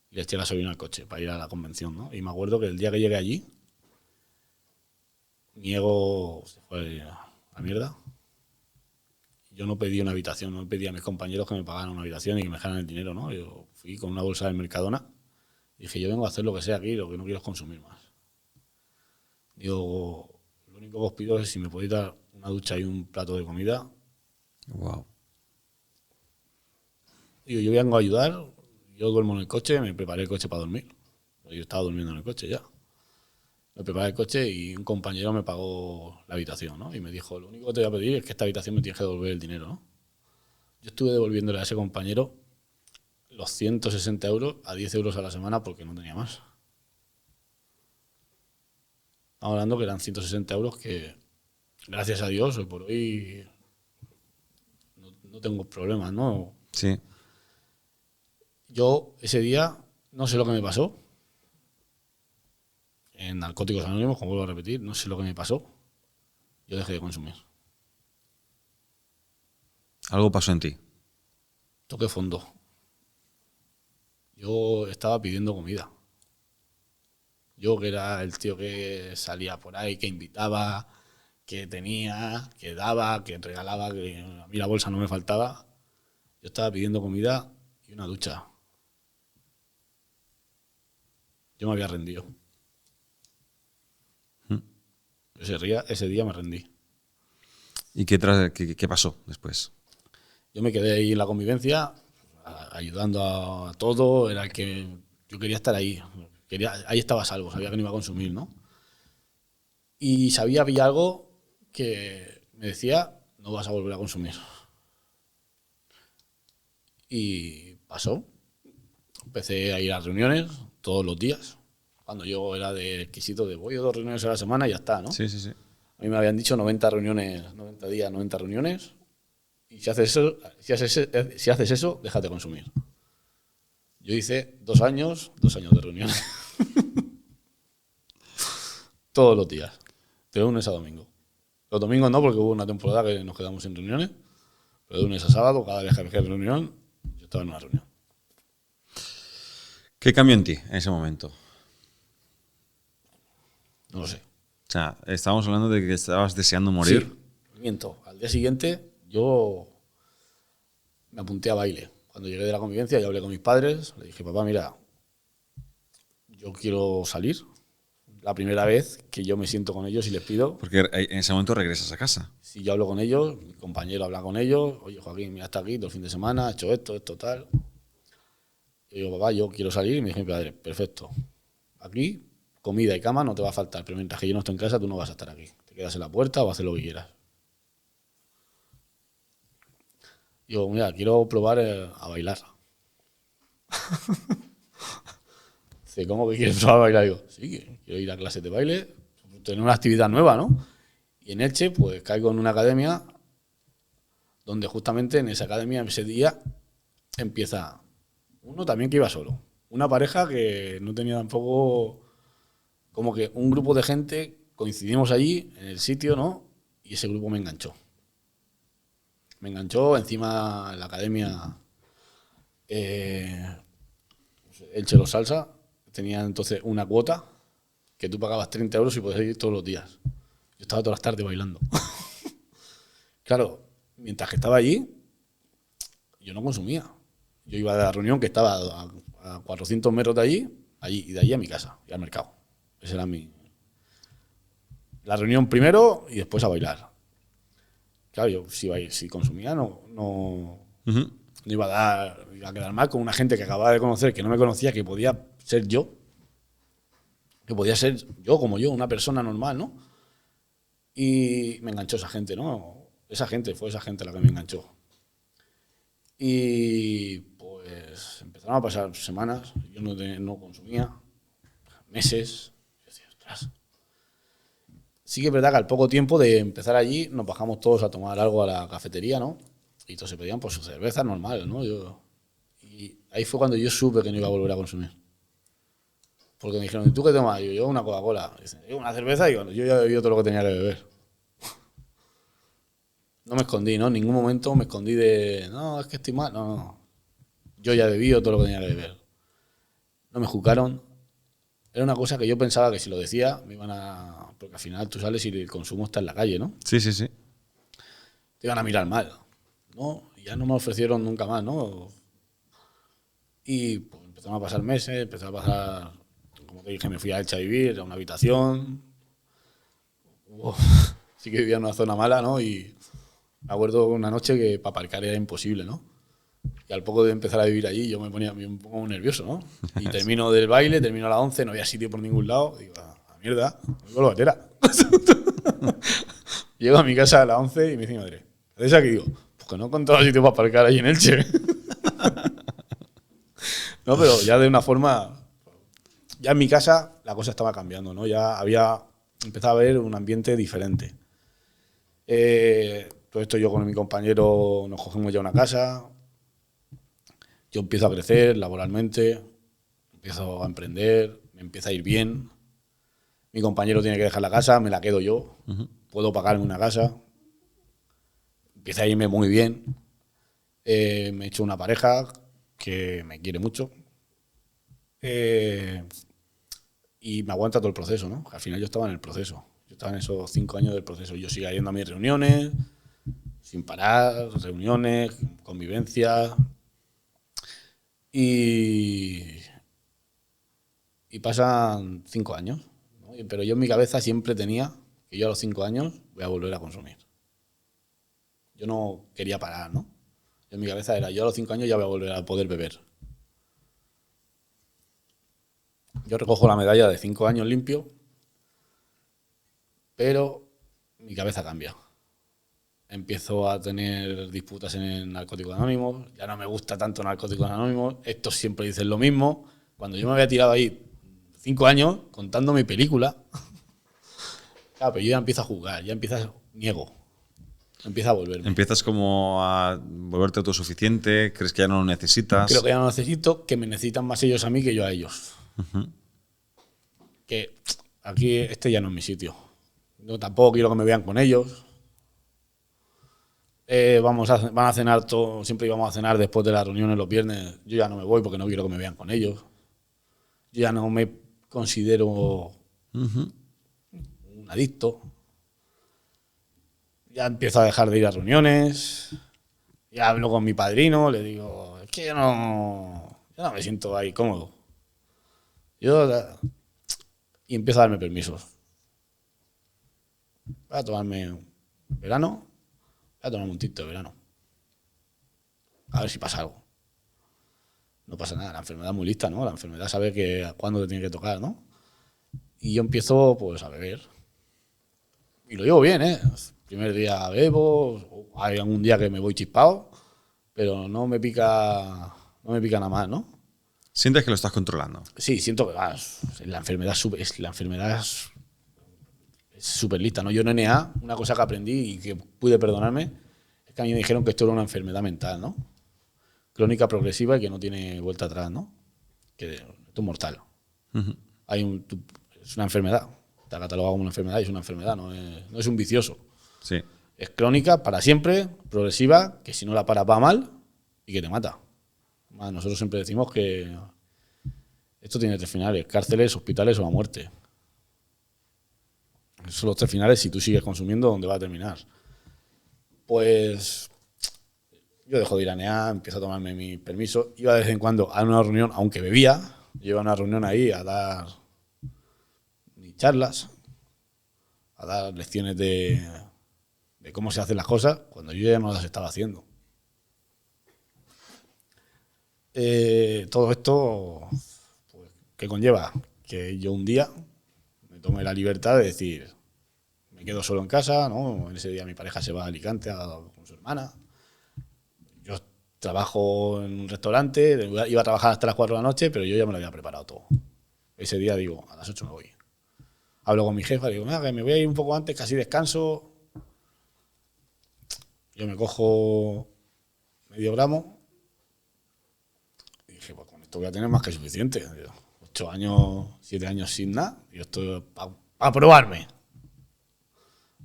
Y le eché la gasolina al coche para ir a la convención, ¿no? Y me acuerdo que el día que llegué allí, mi ego se fue a la mierda. Yo no pedí una habitación, no pedí a mis compañeros que me pagaran una habitación y que me dejaran el dinero, ¿no? Yo fui con una bolsa del Mercadona y dije, yo vengo a hacer lo que sea aquí, lo que no quiero es consumir más. Digo, lo único que os pido es si me podéis dar una ducha y un plato de comida. Wow. Digo, yo vengo a ayudar, yo duermo en el coche, me preparé el coche para dormir. Yo estaba durmiendo en el coche ya. Me preparé el coche y un compañero me pagó la habitación, ¿no? Y me dijo, lo único que te voy a pedir es que esta habitación me tienes que devolver el dinero, ¿no? Yo estuve devolviéndole a ese compañero los 160 euros a 10 euros a la semana porque no tenía más. Estamos hablando que eran 160 euros que, gracias a Dios, hoy por hoy no tengo problemas, ¿no? Sí. Yo ese día no sé lo que me pasó. En Narcóticos Anónimos, como vuelvo a repetir, no sé lo que me pasó. Yo dejé de consumir. Algo pasó en ti. Toqué fondo. Yo estaba pidiendo comida. Yo que era el tío que salía por ahí, que invitaba, que tenía, que daba, que regalaba, que a mí la bolsa no me faltaba. Yo estaba pidiendo comida y una ducha. Yo me había rendido. Ese día me rendí. ¿Y qué pasó después? Yo me quedé ahí en la convivencia, ayudando a todo, era el que yo quería estar ahí. Ahí estaba a salvo, sabía que no iba a consumir, ¿no? Y había algo que me decía, no vas a volver a consumir. Y pasó. Empecé a ir a reuniones todos los días. Cuando yo era de exquisito de voy a 2 reuniones a la semana y ya está, ¿no? Sí, sí, sí. A mí me habían dicho 90 reuniones, 90 días, 90 reuniones. Y si haces eso, déjate de consumir. Yo hice 2 años de reuniones. Todos los días. De lunes a domingo. Los domingos no, porque hubo una temporada que nos quedamos sin reuniones. Pero de lunes a sábado, cada vez que había reunión, yo estaba en una reunión. ¿Qué cambió en ti en ese momento? No lo sé. O sea, estábamos hablando de que estabas deseando morir. Sí, miento. Al día siguiente yo me apunté a baile. Cuando llegué de la convivencia, ya hablé con mis padres. Le dije, papá, mira, yo quiero salir. La primera vez que yo me siento con ellos y les pido. Porque en ese momento regresas a casa. Si yo hablo con ellos, mi compañero habla con ellos. Oye, Joaquín, mira, está aquí todo el fin de semana, ha hecho esto, tal. Y digo, papá, yo quiero salir. Y me dice mi padre, perfecto. Aquí, comida y cama no te va a faltar. Pero mientras que yo no estoy en casa, tú no vas a estar aquí. Te quedas en la puerta o haces lo que quieras. Digo, mira, quiero probar a bailar. Dice, ¿cómo que quieres probar a bailar? Digo, sí, que quiero ir a clases de baile, tener una actividad nueva, ¿no? Y en Elche, pues caigo en una academia donde justamente en esa academia, ese día, empieza uno también que iba solo. Una pareja que no tenía tampoco... Como que un grupo de gente, coincidimos allí, en el sitio, ¿no? Y ese grupo me enganchó. Me enganchó, encima en la academia Elche Los Salsa tenía entonces una cuota que tú pagabas 30 euros y podías ir todos los días. Yo estaba todas las tardes bailando. Claro, mientras que estaba allí, yo no consumía. Yo iba a la reunión que estaba a 400 metros de allí y de allí a mi casa y al mercado. Esa era la reunión primero y después a bailar. Claro, yo si consumía no iba a quedar mal con una gente que acababa de conocer, que no me conocía, que podía ser yo. Que podía ser yo como yo, una persona normal, ¿no? Y me enganchó esa gente, ¿no? Fue esa gente la que me enganchó. Y pues empezaron a pasar semanas, yo no consumía, meses. Yo decía, ostras. Sí que es verdad que al poco tiempo de empezar allí nos bajamos todos a tomar algo a la cafetería, ¿no? Y todos se pedían pues su cerveza normal, ¿no? Y ahí fue cuando yo supe que no iba a volver a consumir. Porque me dijeron, ¿y tú qué tomas? Yo una Coca-Cola. Dicen, yo una cerveza y bueno, yo ya bebí todo lo que tenía que beber. No me escondí, ¿no? En ningún momento me escondí de, no, es que estoy mal. No. Yo ya bebí todo lo que tenía que beber. No me juzgaron. Era una cosa que yo pensaba que si lo decía me iban a... Porque al final tú sales y el consumo está en la calle, ¿no? Sí, sí, sí. Te iban a mirar mal. ¿No? Y ya no me ofrecieron nunca más, ¿no? Y pues empezaron a pasar meses, empezó a pasar... Como te dije, me fui a Elche a vivir, a una habitación. Sí que vivía en una zona mala, ¿no? Y me acuerdo una noche que para aparcar era imposible, ¿no? Y al poco de empezar a vivir allí yo me ponía un poco nervioso, ¿no? Y termino del baile, termino a las 11, no había sitio por ningún lado. Digo, a mierda, voy con la batera. Llego a mi casa a las 11 y me dice mi madre, ¿qué haces aquí? Digo, pues que no he encontrado sitio para aparcar ahí en Elche. No, pero ya de una forma... Ya en mi casa la cosa estaba cambiando, ¿no? Ya había empezado a haber un ambiente diferente. Todo esto yo con mi compañero nos cogemos ya una casa. Yo empiezo a crecer laboralmente, empiezo a emprender, me empieza a ir bien. Mi compañero tiene que dejar la casa, me la quedo yo. Puedo pagarme una casa. Empieza a irme muy bien. Me he hecho una pareja que me quiere mucho. Y me aguanta todo el proceso, ¿no? Al final yo estaba en el proceso. Yo estaba en esos 5 años del proceso. Yo seguía yendo a mis reuniones, sin parar, reuniones, convivencias. Y pasan 5 años, ¿no? Pero yo en mi cabeza siempre tenía que yo a los 5 años voy a volver a consumir. Yo no quería parar, ¿no? Yo en mi cabeza era, yo a los 5 años ya voy a volver a poder beber. Yo recojo la medalla de 5 años limpio, pero mi cabeza cambia. Empiezo a tener disputas en Narcóticos Anónimos, ya no me gusta tanto Narcóticos Anónimos, estos siempre dicen lo mismo. Cuando yo me había tirado ahí 5 años contando mi película, claro, pero yo ya empiezo a jugar, niego, empiezo a volverme. Empiezas como a volverte autosuficiente, crees que ya no lo necesitas. Creo que ya no necesito, que me necesitan más ellos a mí que yo a ellos. Que aquí este ya no es mi sitio. Yo tampoco quiero que me vean con ellos. Van a cenar siempre íbamos a cenar después de las reuniones los viernes. Yo ya no me voy porque no quiero que me vean con ellos. Yo ya no me considero un adicto. Ya empiezo a dejar de ir a reuniones. Ya hablo con mi padrino, le digo, es que yo no me siento ahí cómodo. Y empiezo a darme permisos. Voy a tomarme verano, voy a tomarme un tinto de verano. A ver si pasa algo. No pasa nada, la enfermedad es muy lista, ¿no? La enfermedad sabe cuándo te tiene que tocar, ¿no? Y yo empiezo, pues, a beber. Y lo llevo bien, ¿eh? El primer día bebo, hay algún día que me voy chispado, pero no me pica nada más, ¿no? Sientes que lo estás controlando. Sí, siento que la enfermedad es súper lista, ¿no? Yo en NA, una cosa que aprendí y que pude perdonarme, es que a mí me dijeron que esto era una enfermedad mental, ¿no? Crónica progresiva y que no tiene vuelta atrás, ¿no? Que esto es mortal. Es una enfermedad. Está catalogado como una enfermedad y es una enfermedad, no es un vicioso. Sí. Es crónica para siempre, progresiva, que si no la paras va mal y que te mata. Nosotros siempre decimos que esto tiene 3 finales, cárceles, hospitales o la muerte. Esos son los 3 finales. Si tú sigues consumiendo, ¿dónde va a terminar? Pues yo dejo de ir a NEA, empiezo a tomarme mis permisos. Iba de vez en cuando a una reunión, aunque bebía, yo iba a una reunión ahí a dar charlas, a dar lecciones de cómo se hacen las cosas, cuando yo ya no las estaba haciendo. Todo esto, pues, ¿qué conlleva? Que yo un día me tome la libertad de decir, me quedo solo en casa, ¿no? En ese día mi pareja se va a Alicante con su hermana. Yo trabajo en un restaurante, iba a trabajar hasta las 4 de la noche, pero yo ya me lo había preparado todo. Ese día digo, a las 8 me voy. Hablo con mi jefa, digo, mira, que me voy a ir un poco antes, casi descanso. Yo me cojo medio gramo. Y dije, pues con esto voy a tener más que suficiente. 8 años, 7 años sin nada. Y esto es para probarme.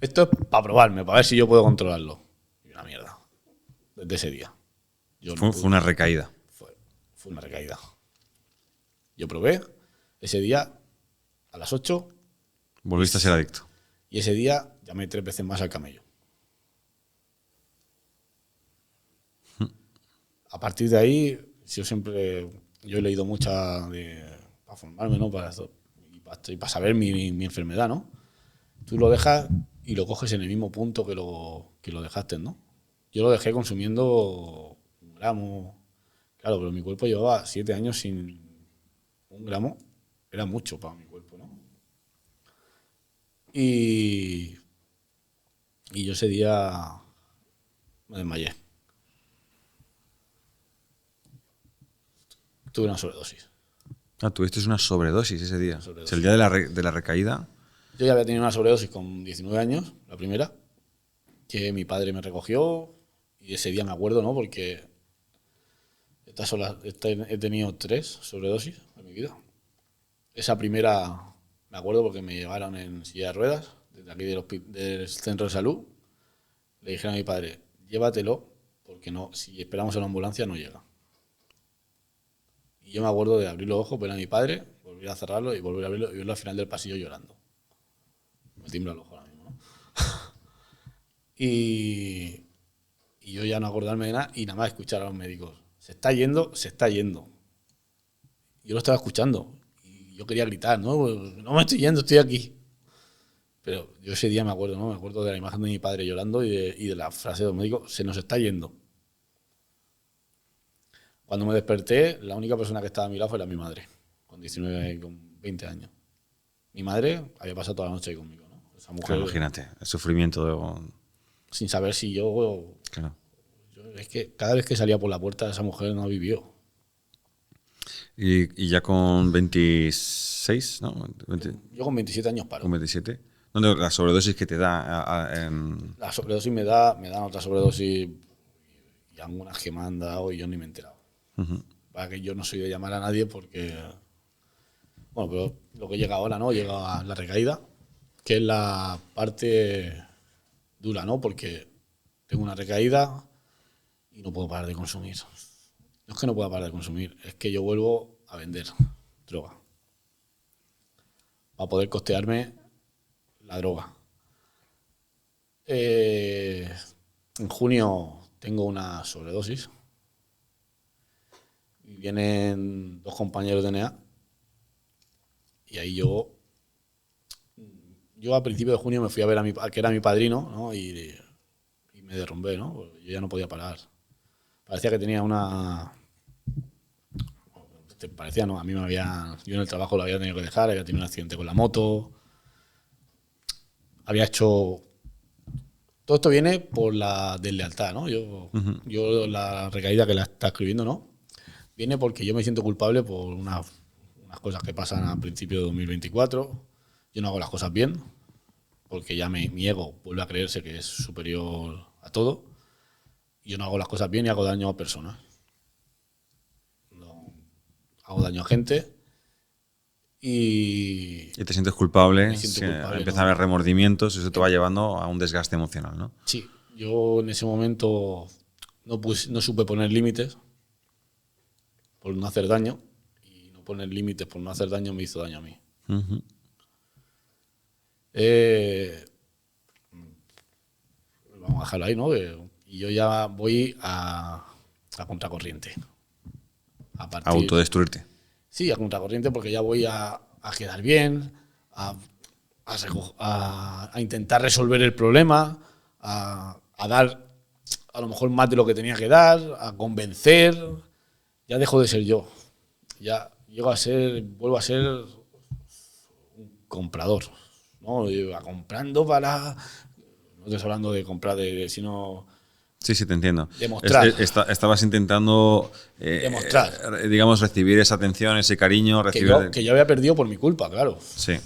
Esto es para probarme, para ver si yo puedo controlarlo. Y una mierda. Desde ese día. Fue una recaída. Fue una recaída. Yo probé. Ese día, a las 8... Volviste a ser adicto. Y ese día llamé 3 veces más al camello. A partir de ahí, yo he leído mucho para formarme, ¿no? Para saber mi enfermedad, ¿no? Tú lo dejas y lo coges en el mismo punto que lo dejaste, ¿no? Yo lo dejé consumiendo 1 gramo. Claro, pero mi cuerpo llevaba 7 años sin 1 gramo. Era mucho para mi cuerpo, ¿no? Y yo ese día me desmayé. Tuve una sobredosis. Ah, tuviste una sobredosis ese día. Sobredosis. Es el día de la recaída. Yo ya había tenido una sobredosis con 19 años, la primera, que mi padre me recogió y ese día me acuerdo, ¿no? Porque he tenido 3 sobredosis en mi vida. Esa primera me acuerdo porque me llevaron en silla de ruedas, desde aquí del centro de salud. Le dijeron a mi padre, llévatelo, porque no, si esperamos en la ambulancia no llega. Y yo me acuerdo de abrir los ojos, ver a mi padre, volver a cerrarlo y volver a abrirlo y verlo al final del pasillo llorando. Me tiembla el ojo ahora mismo, ¿no? y yo ya no acordarme de nada y nada más escuchar a los médicos. Se está yendo, se está yendo. Yo lo estaba escuchando y yo quería gritar, ¿no? Pues, no me estoy yendo, estoy aquí. Pero yo ese día me acuerdo, ¿no? Me acuerdo de la imagen de mi padre llorando y de la frase de los médicos, se nos está yendo. Cuando me desperté, la única persona que estaba a mi lado fue mi madre, con 19, con 20 años. Mi madre había pasado toda la noche ahí conmigo, ¿no? Esa mujer, Claro, imagínate, el sufrimiento de... sin saber si yo... Claro. Es que cada vez que salía por la puerta, esa mujer no vivió. Y ya con 26, ¿no? 20, Yo con 27 años paro. con 27. ¿Dónde la sobredosis que te da La sobredosis me dan otra sobredosis y algunas que me han dado y yo ni me he enterado. Para que yo no soy de llamar a nadie porque... Bueno, pero lo que llega ahora, ¿no? Llega la recaída, que es la parte dura, ¿no? Porque tengo una recaída y no puedo parar de consumir. No es que no pueda parar de consumir, es que yo vuelvo a vender droga. Para poder costearme la droga. En junio tengo una sobredosis. Y vienen 2 compañeros de NEA. Y ahí yo a principios de junio me fui a ver a que era mi padrino, ¿no? Y me derrumbé, ¿no? Porque yo ya no podía parar. Parecía que tenía una... Parecía, no, a mí me había... Yo en el trabajo lo había tenido que dejar, había tenido un accidente con la moto. Había hecho... Todo esto viene por la deslealtad, ¿no? Yo la recaída que la está escribiendo, ¿no? Viene porque yo me siento culpable por unas cosas que pasan a principios de 2024. Yo no hago las cosas bien, porque ya mi ego vuelve a creerse que es superior a todo. Yo no hago las cosas bien y hago daño a personas. No, hago daño a gente y Y te sientes culpable, Me siento culpable, empieza ¿no? a haber remordimientos y eso te va llevando a un desgaste emocional, ¿no? sí, yo en ese momento no supe poner límites por no hacer daño y no poner límites por no hacer daño me hizo daño a mí. Ujú. Vamos a dejarlo ahí, ¿no? Y yo ya voy a contracorriente. A partir, Autodestruirte. sí, a contracorriente porque ya voy a quedar bien, a intentar resolver el problema, a dar a lo mejor más de lo que tenía que dar, a convencer. Ya dejo de ser yo. Ya vuelvo a ser un comprador, ¿no? Yo iba comprando para... No estoy hablando de comprar, sino Sí, sí, te entiendo. Demostrar. Estabas intentando, Demostrar. digamos, recibir esa atención, ese cariño, recibir... que yo había perdido por mi culpa, claro. Sí,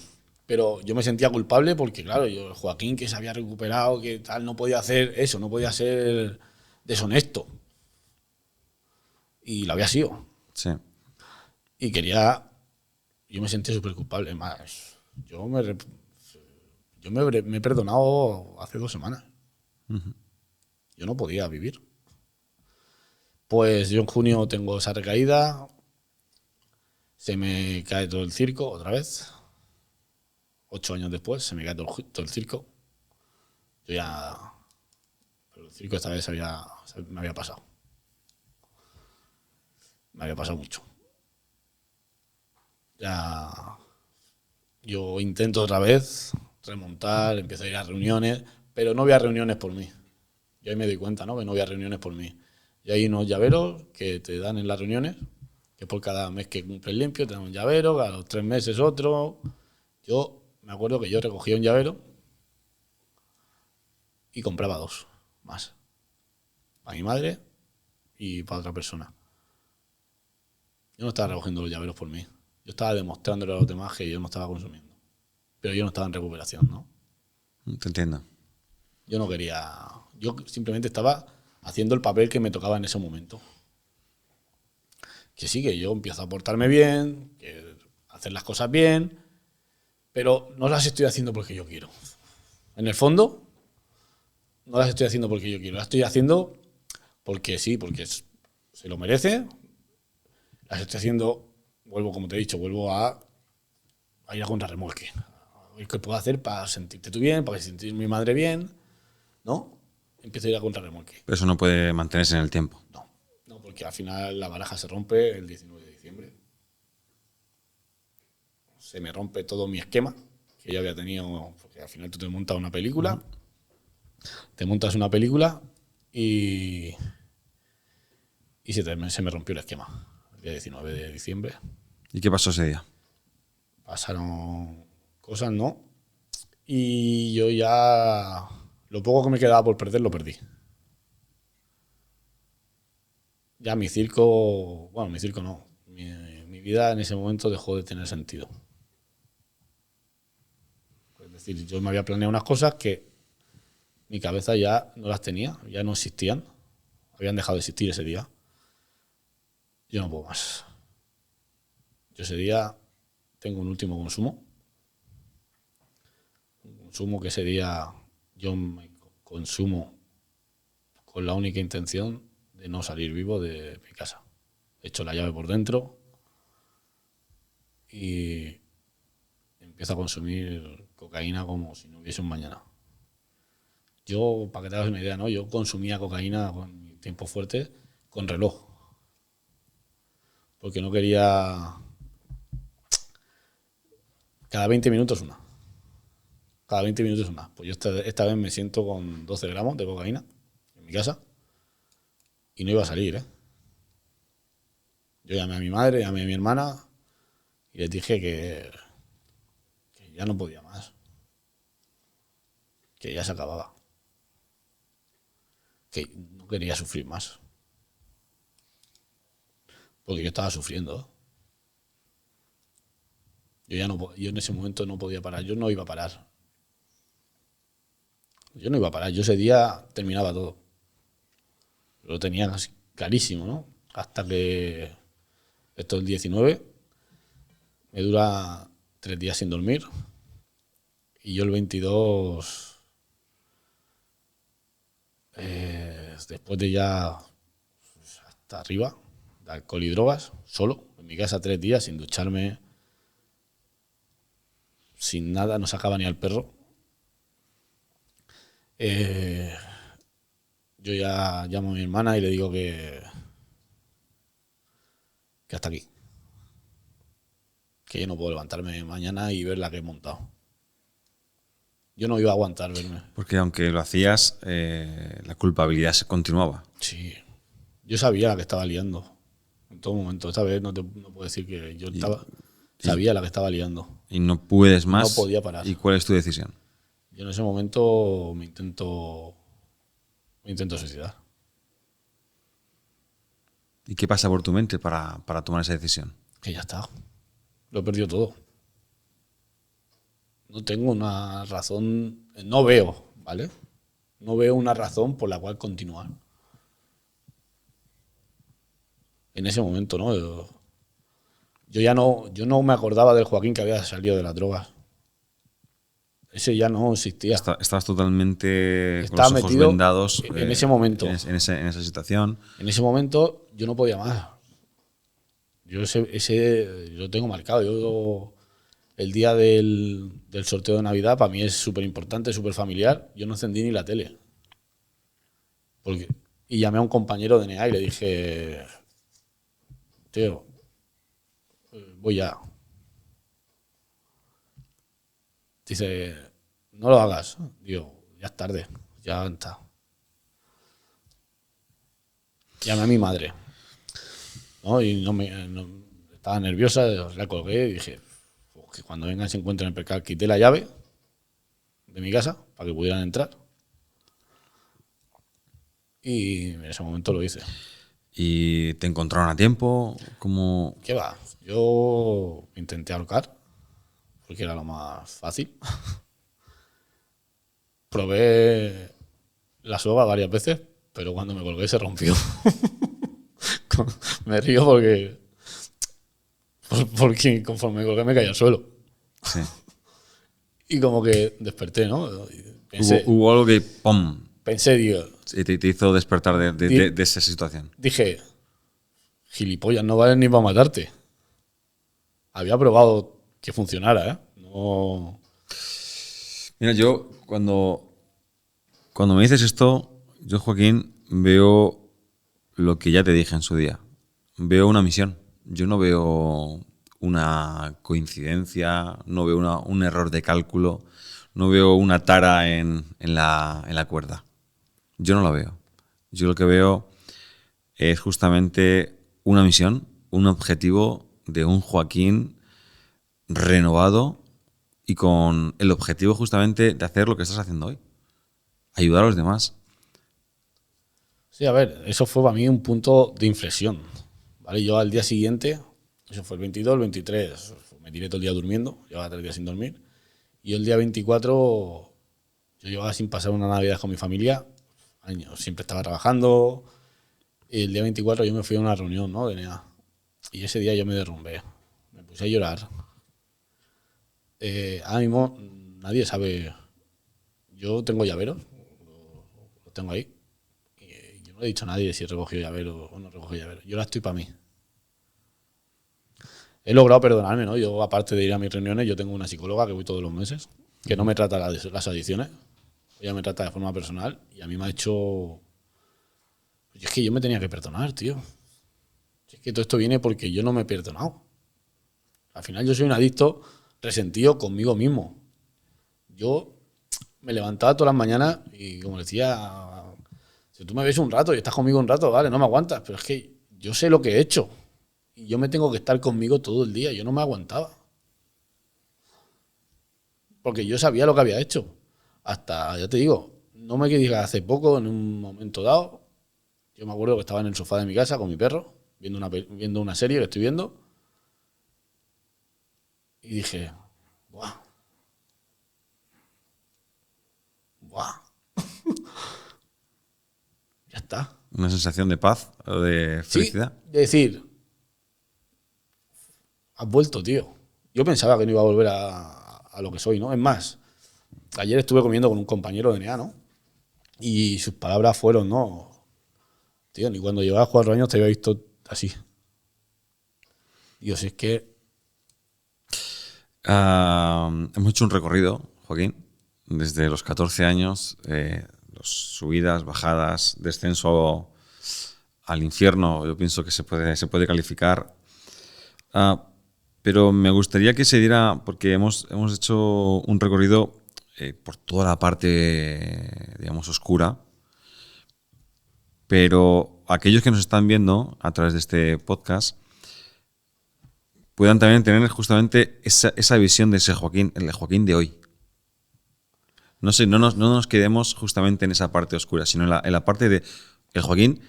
Pero yo me sentía culpable porque, claro, Joaquín, que se había recuperado, que tal, no podía hacer eso, no podía ser deshonesto. Y lo había sido. sí. Y yo me sentía súper culpable. Más, me he perdonado hace 2 semanas. Yo no podía vivir. Pues yo en junio tengo esa recaída, se me cae todo el circo otra vez. 8 años después se me cae todo el circo. Yo ya... Pero el circo esta vez me había pasado. Me había pasado mucho. Ya... Yo intento otra vez remontar, empiezo a ir a reuniones, pero no voy a reuniones por mí. Yo ahí me doy cuenta, ¿no? Que no voy a reuniones por mí. Y hay unos llaveros que te dan en las reuniones, que por cada mes que cumples limpio te dan un llavero, a los 3 meses otro. Yo me acuerdo que yo recogía un llavero y compraba 2 más. Para mi madre y para otra persona. Yo no estaba recogiendo los llaveros por mí. Yo estaba demostrándole a los demás que yo no estaba consumiendo. Pero yo no estaba en recuperación, ¿no? Te entiendo. Yo no quería... Yo simplemente estaba haciendo el papel que me tocaba en ese momento. Que sí, que yo empiezo a portarme bien, que hacer las cosas bien, pero no las estoy haciendo porque yo quiero. En el fondo, no las estoy haciendo porque yo quiero. Las estoy haciendo porque sí, porque se lo merece. Las estoy haciendo, vuelvo, como te he dicho, vuelvo a ir a contrarremolque. A ver qué puedo hacer para sentirte tú bien, para sentir mi madre bien, ¿no? Empiezo a ir a contrarremolque. Pero eso no puede mantenerse en el tiempo. No, porque al final la baraja se rompe el 19 de diciembre. Se me rompe todo mi esquema que yo había tenido, porque al final tú te montas una película, te montas una película y se me rompió el esquema el día 19 de diciembre. ¿Y qué pasó ese día? Pasaron cosas, ¿no? Y yo ya, lo poco que me quedaba por perder, lo perdí. Ya mi circo no, mi vida en ese momento dejó de tener sentido. Es decir, yo me había planeado unas cosas que mi cabeza ya no las tenía, ya no existían, habían dejado de existir ese día. Yo no puedo más. Yo ese día tengo un último consumo. Un consumo que ese día yo me consumo con la única intención de no salir vivo de mi casa. Echo la llave por dentro y empiezo a consumir cocaína como si no hubiese un mañana. Yo, para que te hagas una idea, ¿no? Yo consumía cocaína con mi tiempo fuerte con reloj. Porque no quería... Cada 20 minutos una. Cada 20 minutos una. Pues yo esta vez me siento con 12 gramos de cocaína en mi casa y no iba a salir, ¿eh? Yo llamé a mi madre, llamé a mi hermana y les dije que ya no podía más. Que ya se acababa. Que no quería sufrir más. Porque yo estaba sufriendo. Yo en ese momento no podía parar. Yo no iba a parar. Yo no iba a parar. Yo ese día terminaba todo. Lo tenía casi clarísimo, ¿no? Hasta que esto el 19 me dura 3 días sin dormir. Y yo el 22, después de ya hasta arriba, de alcohol y drogas, solo, en mi casa 3 días sin ducharme, sin nada, no sacaba ni al perro. Yo ya llamo a mi hermana y le digo que hasta aquí. Que yo no puedo levantarme mañana y ver la que he montado. Yo no iba a aguantar verme. Porque aunque lo hacías, la culpabilidad se continuaba. Sí. Yo sabía la que estaba liando. En todo momento. Esta vez no puedo decir que yo sabía la que estaba liando. Y no puedes más. No podía parar. ¿Y cuál es tu decisión? Yo en ese momento me intento suicidar. ¿Y qué pasa por tu mente para tomar esa decisión? Que ya está. Lo he perdido todo. No tengo una razón, no veo, ¿vale? No veo una razón por la cual continuar. En ese momento, ¿no? Yo no me acordaba del Joaquín que había salido de las drogas. Ese ya no existía. Estabas totalmente Estaba con los ojos metido vendados en ese momento. En esa situación. En ese momento yo no podía más. Yo ese lo tengo marcado. Yo el día del sorteo de Navidad para mí es súper importante, súper familiar. Yo no encendí ni la tele. Y llamé a un compañero de NEA y le dije, tío, voy ya. Dice, no lo hagas. Digo, ya es tarde, ya está. Llamé a mi madre, ¿no? Y estaba nerviosa, la colgué y dije, que cuando vengan se encuentren en el percal, quité la llave de mi casa para que pudieran entrar. Y en ese momento lo hice. ¿Y te encontraron a tiempo? ¿Cómo? ¿Qué va? Yo me intenté ahorcar, porque era lo más fácil. Probé la soga varias veces, pero cuando me colgué se rompió. Me río porque conforme me colgué me caí al suelo. Sí. Y como que desperté, ¿no? Y Hubo algo que ¡pum! digo, Y te hizo despertar de esa situación. dije, gilipollas, no vales ni para matarte. Había probado que funcionara, ¿eh? No. Mira, yo cuando me dices esto, yo, Joaquín, veo lo que ya te dije en su día. Veo una misión. Yo no veo una coincidencia, no veo un error de cálculo, no veo una tara en la cuerda. Yo no la veo. Yo lo que veo es justamente una misión, un objetivo de un Joaquín renovado y con el objetivo justamente de hacer lo que estás haciendo hoy. Ayudar a los demás. Sí, a ver, eso fue para mí un punto de inflexión. ¿Vale? Yo al día siguiente, eso fue el 22, el 23, me tiré todo el día durmiendo, llevaba 3 días sin dormir. Y el día 24, yo llevaba sin pasar una Navidad con mi familia, años, siempre estaba trabajando. Y el día 24 yo me fui a una reunión, ¿no? De NEA. Y ese día yo me derrumbé, me puse a llorar. Ahora mismo nadie sabe. Yo tengo llaveros, los tengo ahí. Y yo no le he dicho a nadie si he recogido llavero o no he recogido llavero. Yo la estoy para mí. He logrado perdonarme, ¿no? Yo, aparte de ir a mis reuniones, yo tengo una psicóloga que voy todos los meses, que no me trata las adicciones. Ella me trata de forma personal y a mí me ha hecho. Y es que yo me tenía que perdonar, tío. Si es que todo esto viene porque yo no me he perdonado. Al final yo soy un adicto resentido conmigo mismo. Yo me levantaba todas las mañanas y como decía, si tú me ves un rato y estás conmigo un rato, vale, no me aguantas, pero es que yo sé lo que he hecho y yo me tengo que estar conmigo todo el día, yo no me aguantaba. Porque yo sabía lo que había hecho. Hasta, ya te digo, no me digas hace poco, en un momento dado, yo me acuerdo que estaba en el sofá de mi casa con mi perro, viendo una serie que estoy viendo, y dije, ¡buah! ¡Buah! Ya está. Una sensación de paz o de felicidad. Sí, de decir, has vuelto, tío. Yo pensaba que no iba a volver a lo que soy, ¿no? Es más, ayer estuve comiendo con un compañero de NEA, ¿no? Y sus palabras fueron, no, tío, ni cuando llevabas 4 años te había visto así. Digo, si es que. Hemos hecho un recorrido, Joaquín, desde los 14 años, subidas, bajadas, descenso al infierno, yo pienso que se puede calificar. Pero me gustaría que se diera, porque hemos hecho un recorrido por toda la parte, digamos, oscura, pero aquellos que nos están viendo a través de este podcast puedan también tener justamente esa visión de ese Joaquín, el Joaquín de hoy. No sé, no nos quedemos justamente en esa parte oscura, sino en la parte de el Joaquín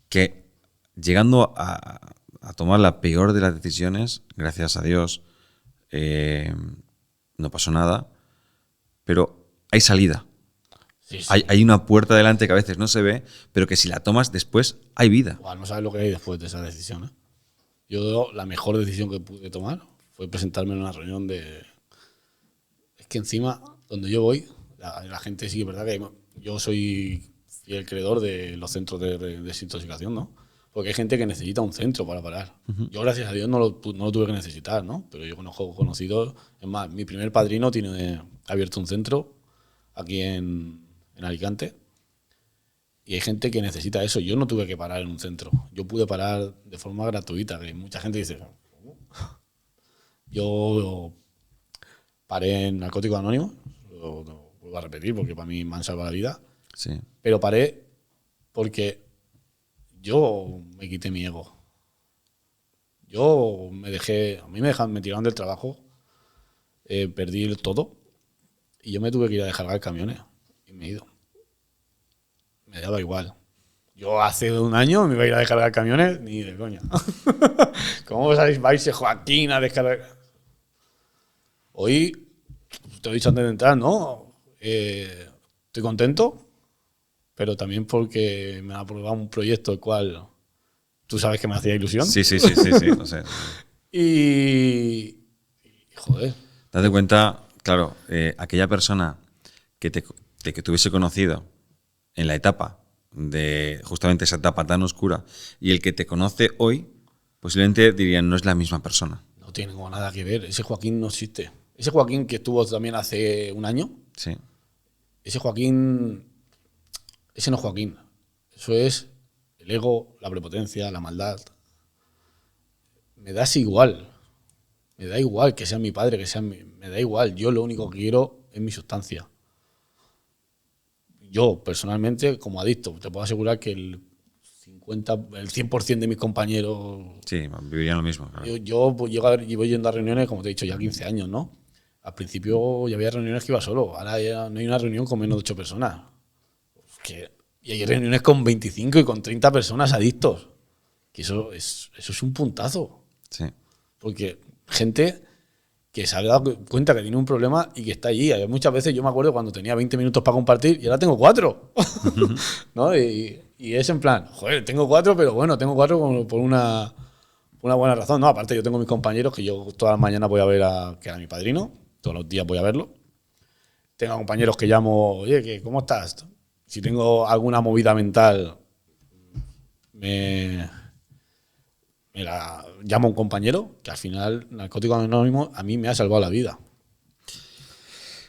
que llegando a tomar la peor de las decisiones, gracias a Dios, no pasó nada, pero hay salida. Sí, sí. Hay una puerta delante que a veces no se ve, pero que si la tomas después hay vida. Igual no sabes lo que hay después de esa decisión, ¿eh? Yo la mejor decisión que pude tomar fue presentarme en una reunión de. Es que encima, donde yo voy, la gente sí que es verdad que yo soy fiel creador de los centros de desintoxicación, ¿no? Porque hay gente que necesita un centro para parar. Yo, gracias a Dios, no lo tuve que necesitar, ¿no? Pero yo conozco conocidos. Es más, mi primer padrino tiene abierto un centro aquí en Alicante. Y hay gente que necesita eso. Yo no tuve que parar en un centro. Yo pude parar de forma gratuita. Que mucha gente dice, ¿cómo? Yo paré en Narcóticos Anónimos. Lo vuelvo a repetir porque para mí me han salvado la vida. Sí. Pero paré porque yo me quité mi ego. Yo me dejé. A mí me tiraron del trabajo perdí el todo y yo me tuve que ir a descargar camiones y me he ido. Me daba igual. Yo hace un año me iba a ir a descargar camiones ni de coña. ¿Cómo vais a irse Joaquín a descargar? Hoy, te he dicho antes de entrar, ¿no? Estoy contento, pero también porque me ha aprobado un proyecto el cual tú sabes que me hacía ilusión. Sí, lo sé. Y joder, Date cuenta, claro, aquella persona que te hubiese conocido en la etapa de justamente esa etapa tan oscura y el que te conoce hoy, posiblemente dirían no es la misma persona. no tiene como nada que ver. Ese Joaquín no existe. Ese Joaquín que estuvo también hace un año, Sí, ese Joaquín, ese no es Joaquín. Eso es el ego, la prepotencia, la maldad. Me das igual. Me da igual que sea mi padre, me da igual. Yo lo único que quiero es mi sustancia. Yo, personalmente, como adicto, te puedo asegurar que el 100% de mis compañeros... sí, vivirían lo mismo. Claro. Yo voy yendo a reuniones, como te he dicho, ya 15 años, ¿no? Al principio ya había reuniones que iba solo. Ahora ya no hay una reunión con menos de 8 personas. Y hay reuniones con 25 y con 30 personas adictos. Que eso es un puntazo. Sí. Porque gente que se ha dado cuenta que tiene un problema y que está allí. Hay muchas veces, yo me acuerdo cuando tenía 20 minutos para compartir y ahora tengo 4. ¿No? Y es en plan, joder, tengo 4, pero bueno, tengo 4 por una buena razón. No, aparte yo tengo mis compañeros que yo todas las mañanas voy a ver que era mi padrino. Todos los días voy a verlo. Tengo compañeros que llamo, oye, ¿cómo estás? Si tengo alguna movida mental, me la llamo a un compañero, que al final Narcóticos Anónimos a mí me ha salvado la vida.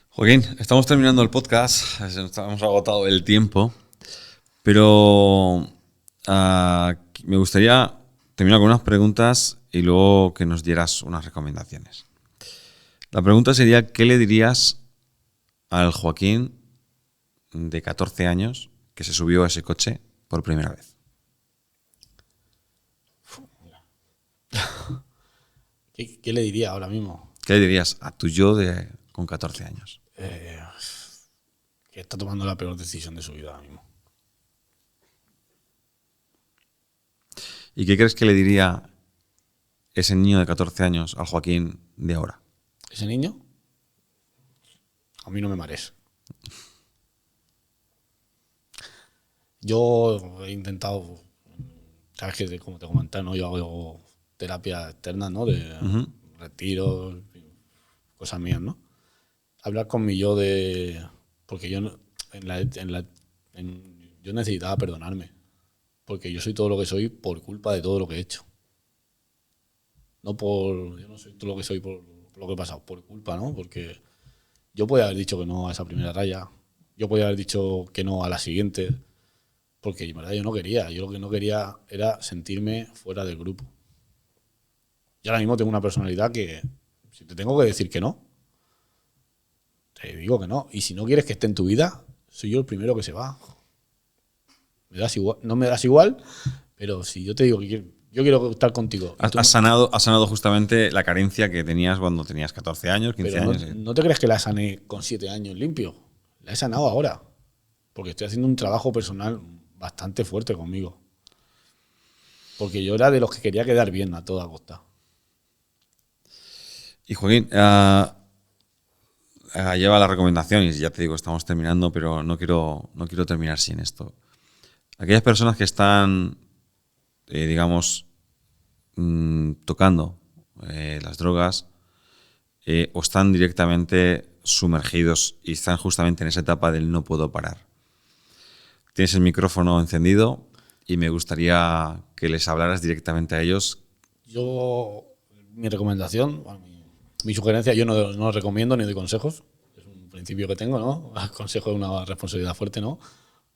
Joaquín, estamos terminando el podcast, hemos agotado el tiempo, pero me gustaría terminar con unas preguntas y luego que nos dieras unas recomendaciones. La pregunta sería, ¿qué le dirías al Joaquín de 14 años que se subió a ese coche por primera vez? ¿Qué le diría ahora mismo? ¿Qué le dirías a tu yo con 14 años? Que está tomando la peor decisión de su vida ahora mismo. ¿Y qué crees que le diría ese niño de 14 años al Joaquín de ahora? Ese niño, a mí no me marees. Yo he intentado, sabes que como te comenté, ¿no? Yo hago terapia externa, ¿no? De retiros, cosas mías, ¿no? Hablar con mi yo porque yo yo necesitaba perdonarme, porque yo soy todo lo que soy por culpa de todo lo que he hecho. Yo no soy todo lo que soy por lo que he pasado, por culpa, ¿no? Porque yo podía haber dicho que no a esa primera raya, yo podía haber dicho que no a la siguiente, porque en verdad yo no quería. Yo lo que no quería era sentirme fuera del grupo. Yo ahora mismo tengo una personalidad que, si te tengo que decir que no, te digo que no. Y si no quieres que esté en tu vida, soy yo el primero que se va. Me das igual, no me das igual, pero si yo te digo que yo quiero estar contigo. Has sanado justamente la carencia que tenías cuando tenías 14 años, 15 pero años. ¿No te crees que la sané con 7 años limpio? La he sanado ahora. Porque estoy haciendo un trabajo personal bastante fuerte conmigo. Porque yo era de los que quería quedar bien a toda costa. Y Joaquín, lleva la recomendación, y ya te digo, estamos terminando, pero no quiero terminar sin esto. Aquellas personas que están, digamos, tocando las drogas o están directamente sumergidos y están justamente en esa etapa del no puedo parar. Tienes el micrófono encendido y me gustaría que les hablaras directamente a ellos. Mi recomendación, mi sugerencia, yo no recomiendo ni doy consejos. Es un principio que tengo, ¿no? El consejo es una responsabilidad fuerte, ¿no?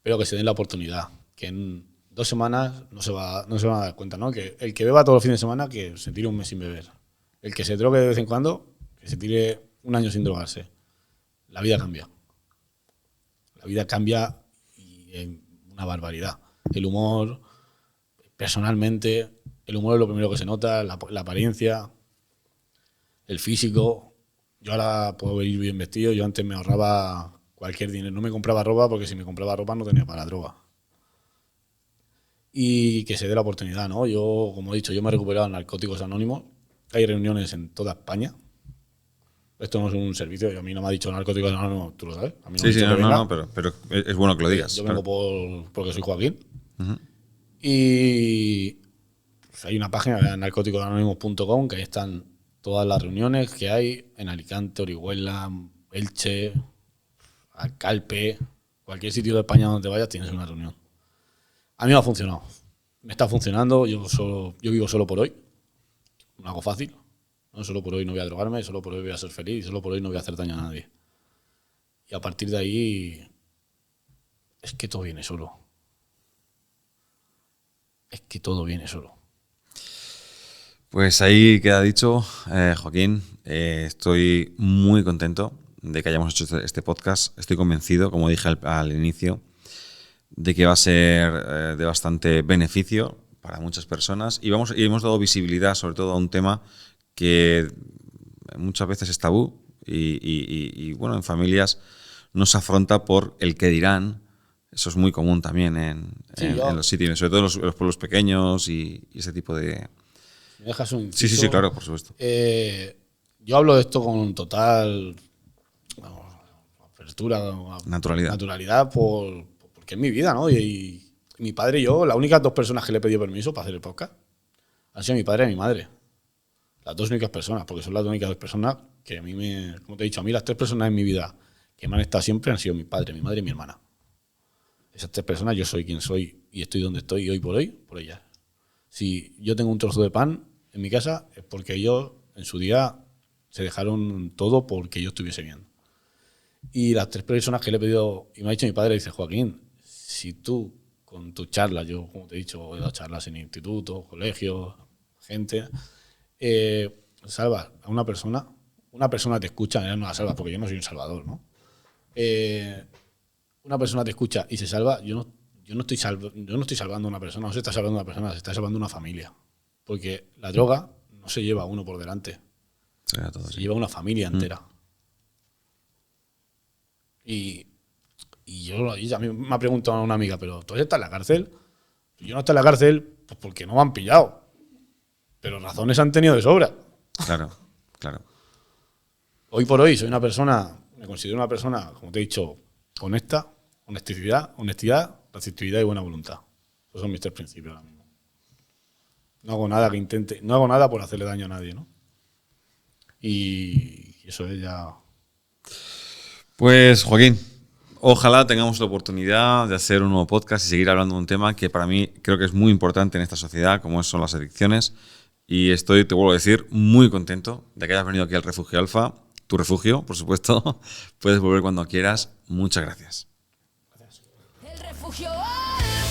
Pero que se den la oportunidad. Que en 2 semanas no se van a dar cuenta, ¿no? Que el que beba todos los fines de semana, que se tire un mes sin beber. El que se drogue de vez en cuando, que se tire un año sin drogarse. La vida cambia. La vida cambia y en una barbaridad. El humor, personalmente, el humor es lo primero que se nota, la apariencia, el físico. Yo ahora puedo ir bien vestido. Yo antes me ahorraba cualquier dinero. No me compraba ropa porque si me compraba ropa no tenía para la droga. Y que se dé la oportunidad, ¿no? Yo, como he dicho, yo me he recuperado en Narcóticos Anónimos. Hay reuniones en toda España. Esto no es un servicio. Y a mí no me ha dicho Narcóticos Anónimos, tú lo sabes. A mí no me ha dicho que venga. Pero es bueno que lo digas. Yo claro. vengo porque soy Joaquín. Y pues, hay una página, narcóticosanónimos.com, que ahí están todas las reuniones que hay en Alicante, Orihuela, Elche, Calpe, cualquier sitio de España donde vayas tienes una reunión. A mí me ha funcionado. Me está funcionando. Yo vivo solo por hoy. No hago fácil. No solo por hoy no voy a drogarme, solo por hoy voy a ser feliz, solo por hoy no voy a hacer daño a nadie. Y a partir de ahí es que todo viene solo. Es que todo viene solo. Pues ahí queda dicho, Joaquín. Estoy muy contento de que hayamos hecho este podcast. Estoy convencido, como dije al inicio, de que va a ser de bastante beneficio para muchas personas y hemos dado visibilidad sobre todo a un tema que muchas veces es tabú y bueno, en familias no se afronta por el qué dirán. Eso es muy común también en los sitios, sobre todo en los pueblos pequeños y ese tipo de... ¿Me dejas un inciso? Sí, claro, por supuesto. Yo hablo de esto con total apertura, Naturalidad. Porque es mi vida, ¿no? Y mi padre y yo, las únicas dos personas que le he pedido permiso para hacer el podcast han sido mi padre y mi madre. Las dos únicas personas, porque son las únicas dos personas que a mí como te he dicho, a mí las tres personas en mi vida que me han estado siempre han sido mi padre, mi madre y mi hermana. Esas tres personas, yo soy quien soy y estoy donde estoy y hoy por ellas. Si yo tengo un trozo de pan en mi casa es porque ellos en su día se dejaron todo porque yo estuviese bien. Y las tres personas que le he pedido, y me ha dicho mi padre, dice, Joaquín, si tú con tus charlas, yo como te he dicho, he dado charlas en institutos, colegios, gente, salvas a una persona te escucha, no la salvas porque yo no soy un salvador, ¿no? Una persona te escucha y se salva, yo no estoy salvando a una persona, no se está salvando a una persona, se está salvando a una familia. Porque la droga no se lleva a uno por delante, se lleva a una familia entera. Y a mí me ha preguntado una amiga, ¿pero tú estás en la cárcel? Yo no estoy en la cárcel pues porque no me han pillado. Pero razones han tenido de sobra. Claro. Hoy por hoy soy una persona, me considero una persona, como te he dicho, honesta, honestidad, receptividad y buena voluntad. Esos son mis tres principios ahora mismo. No hago nada por hacerle daño a nadie, ¿no? Y eso es ya... Pues, Joaquín, ojalá tengamos la oportunidad de hacer un nuevo podcast y seguir hablando de un tema que para mí creo que es muy importante en esta sociedad, como son las adicciones. Y estoy, te vuelvo a decir, muy contento de que hayas venido aquí al Refugio Alfa, tu refugio, por supuesto. Puedes volver cuando quieras. Muchas gracias. El refugio Alfa.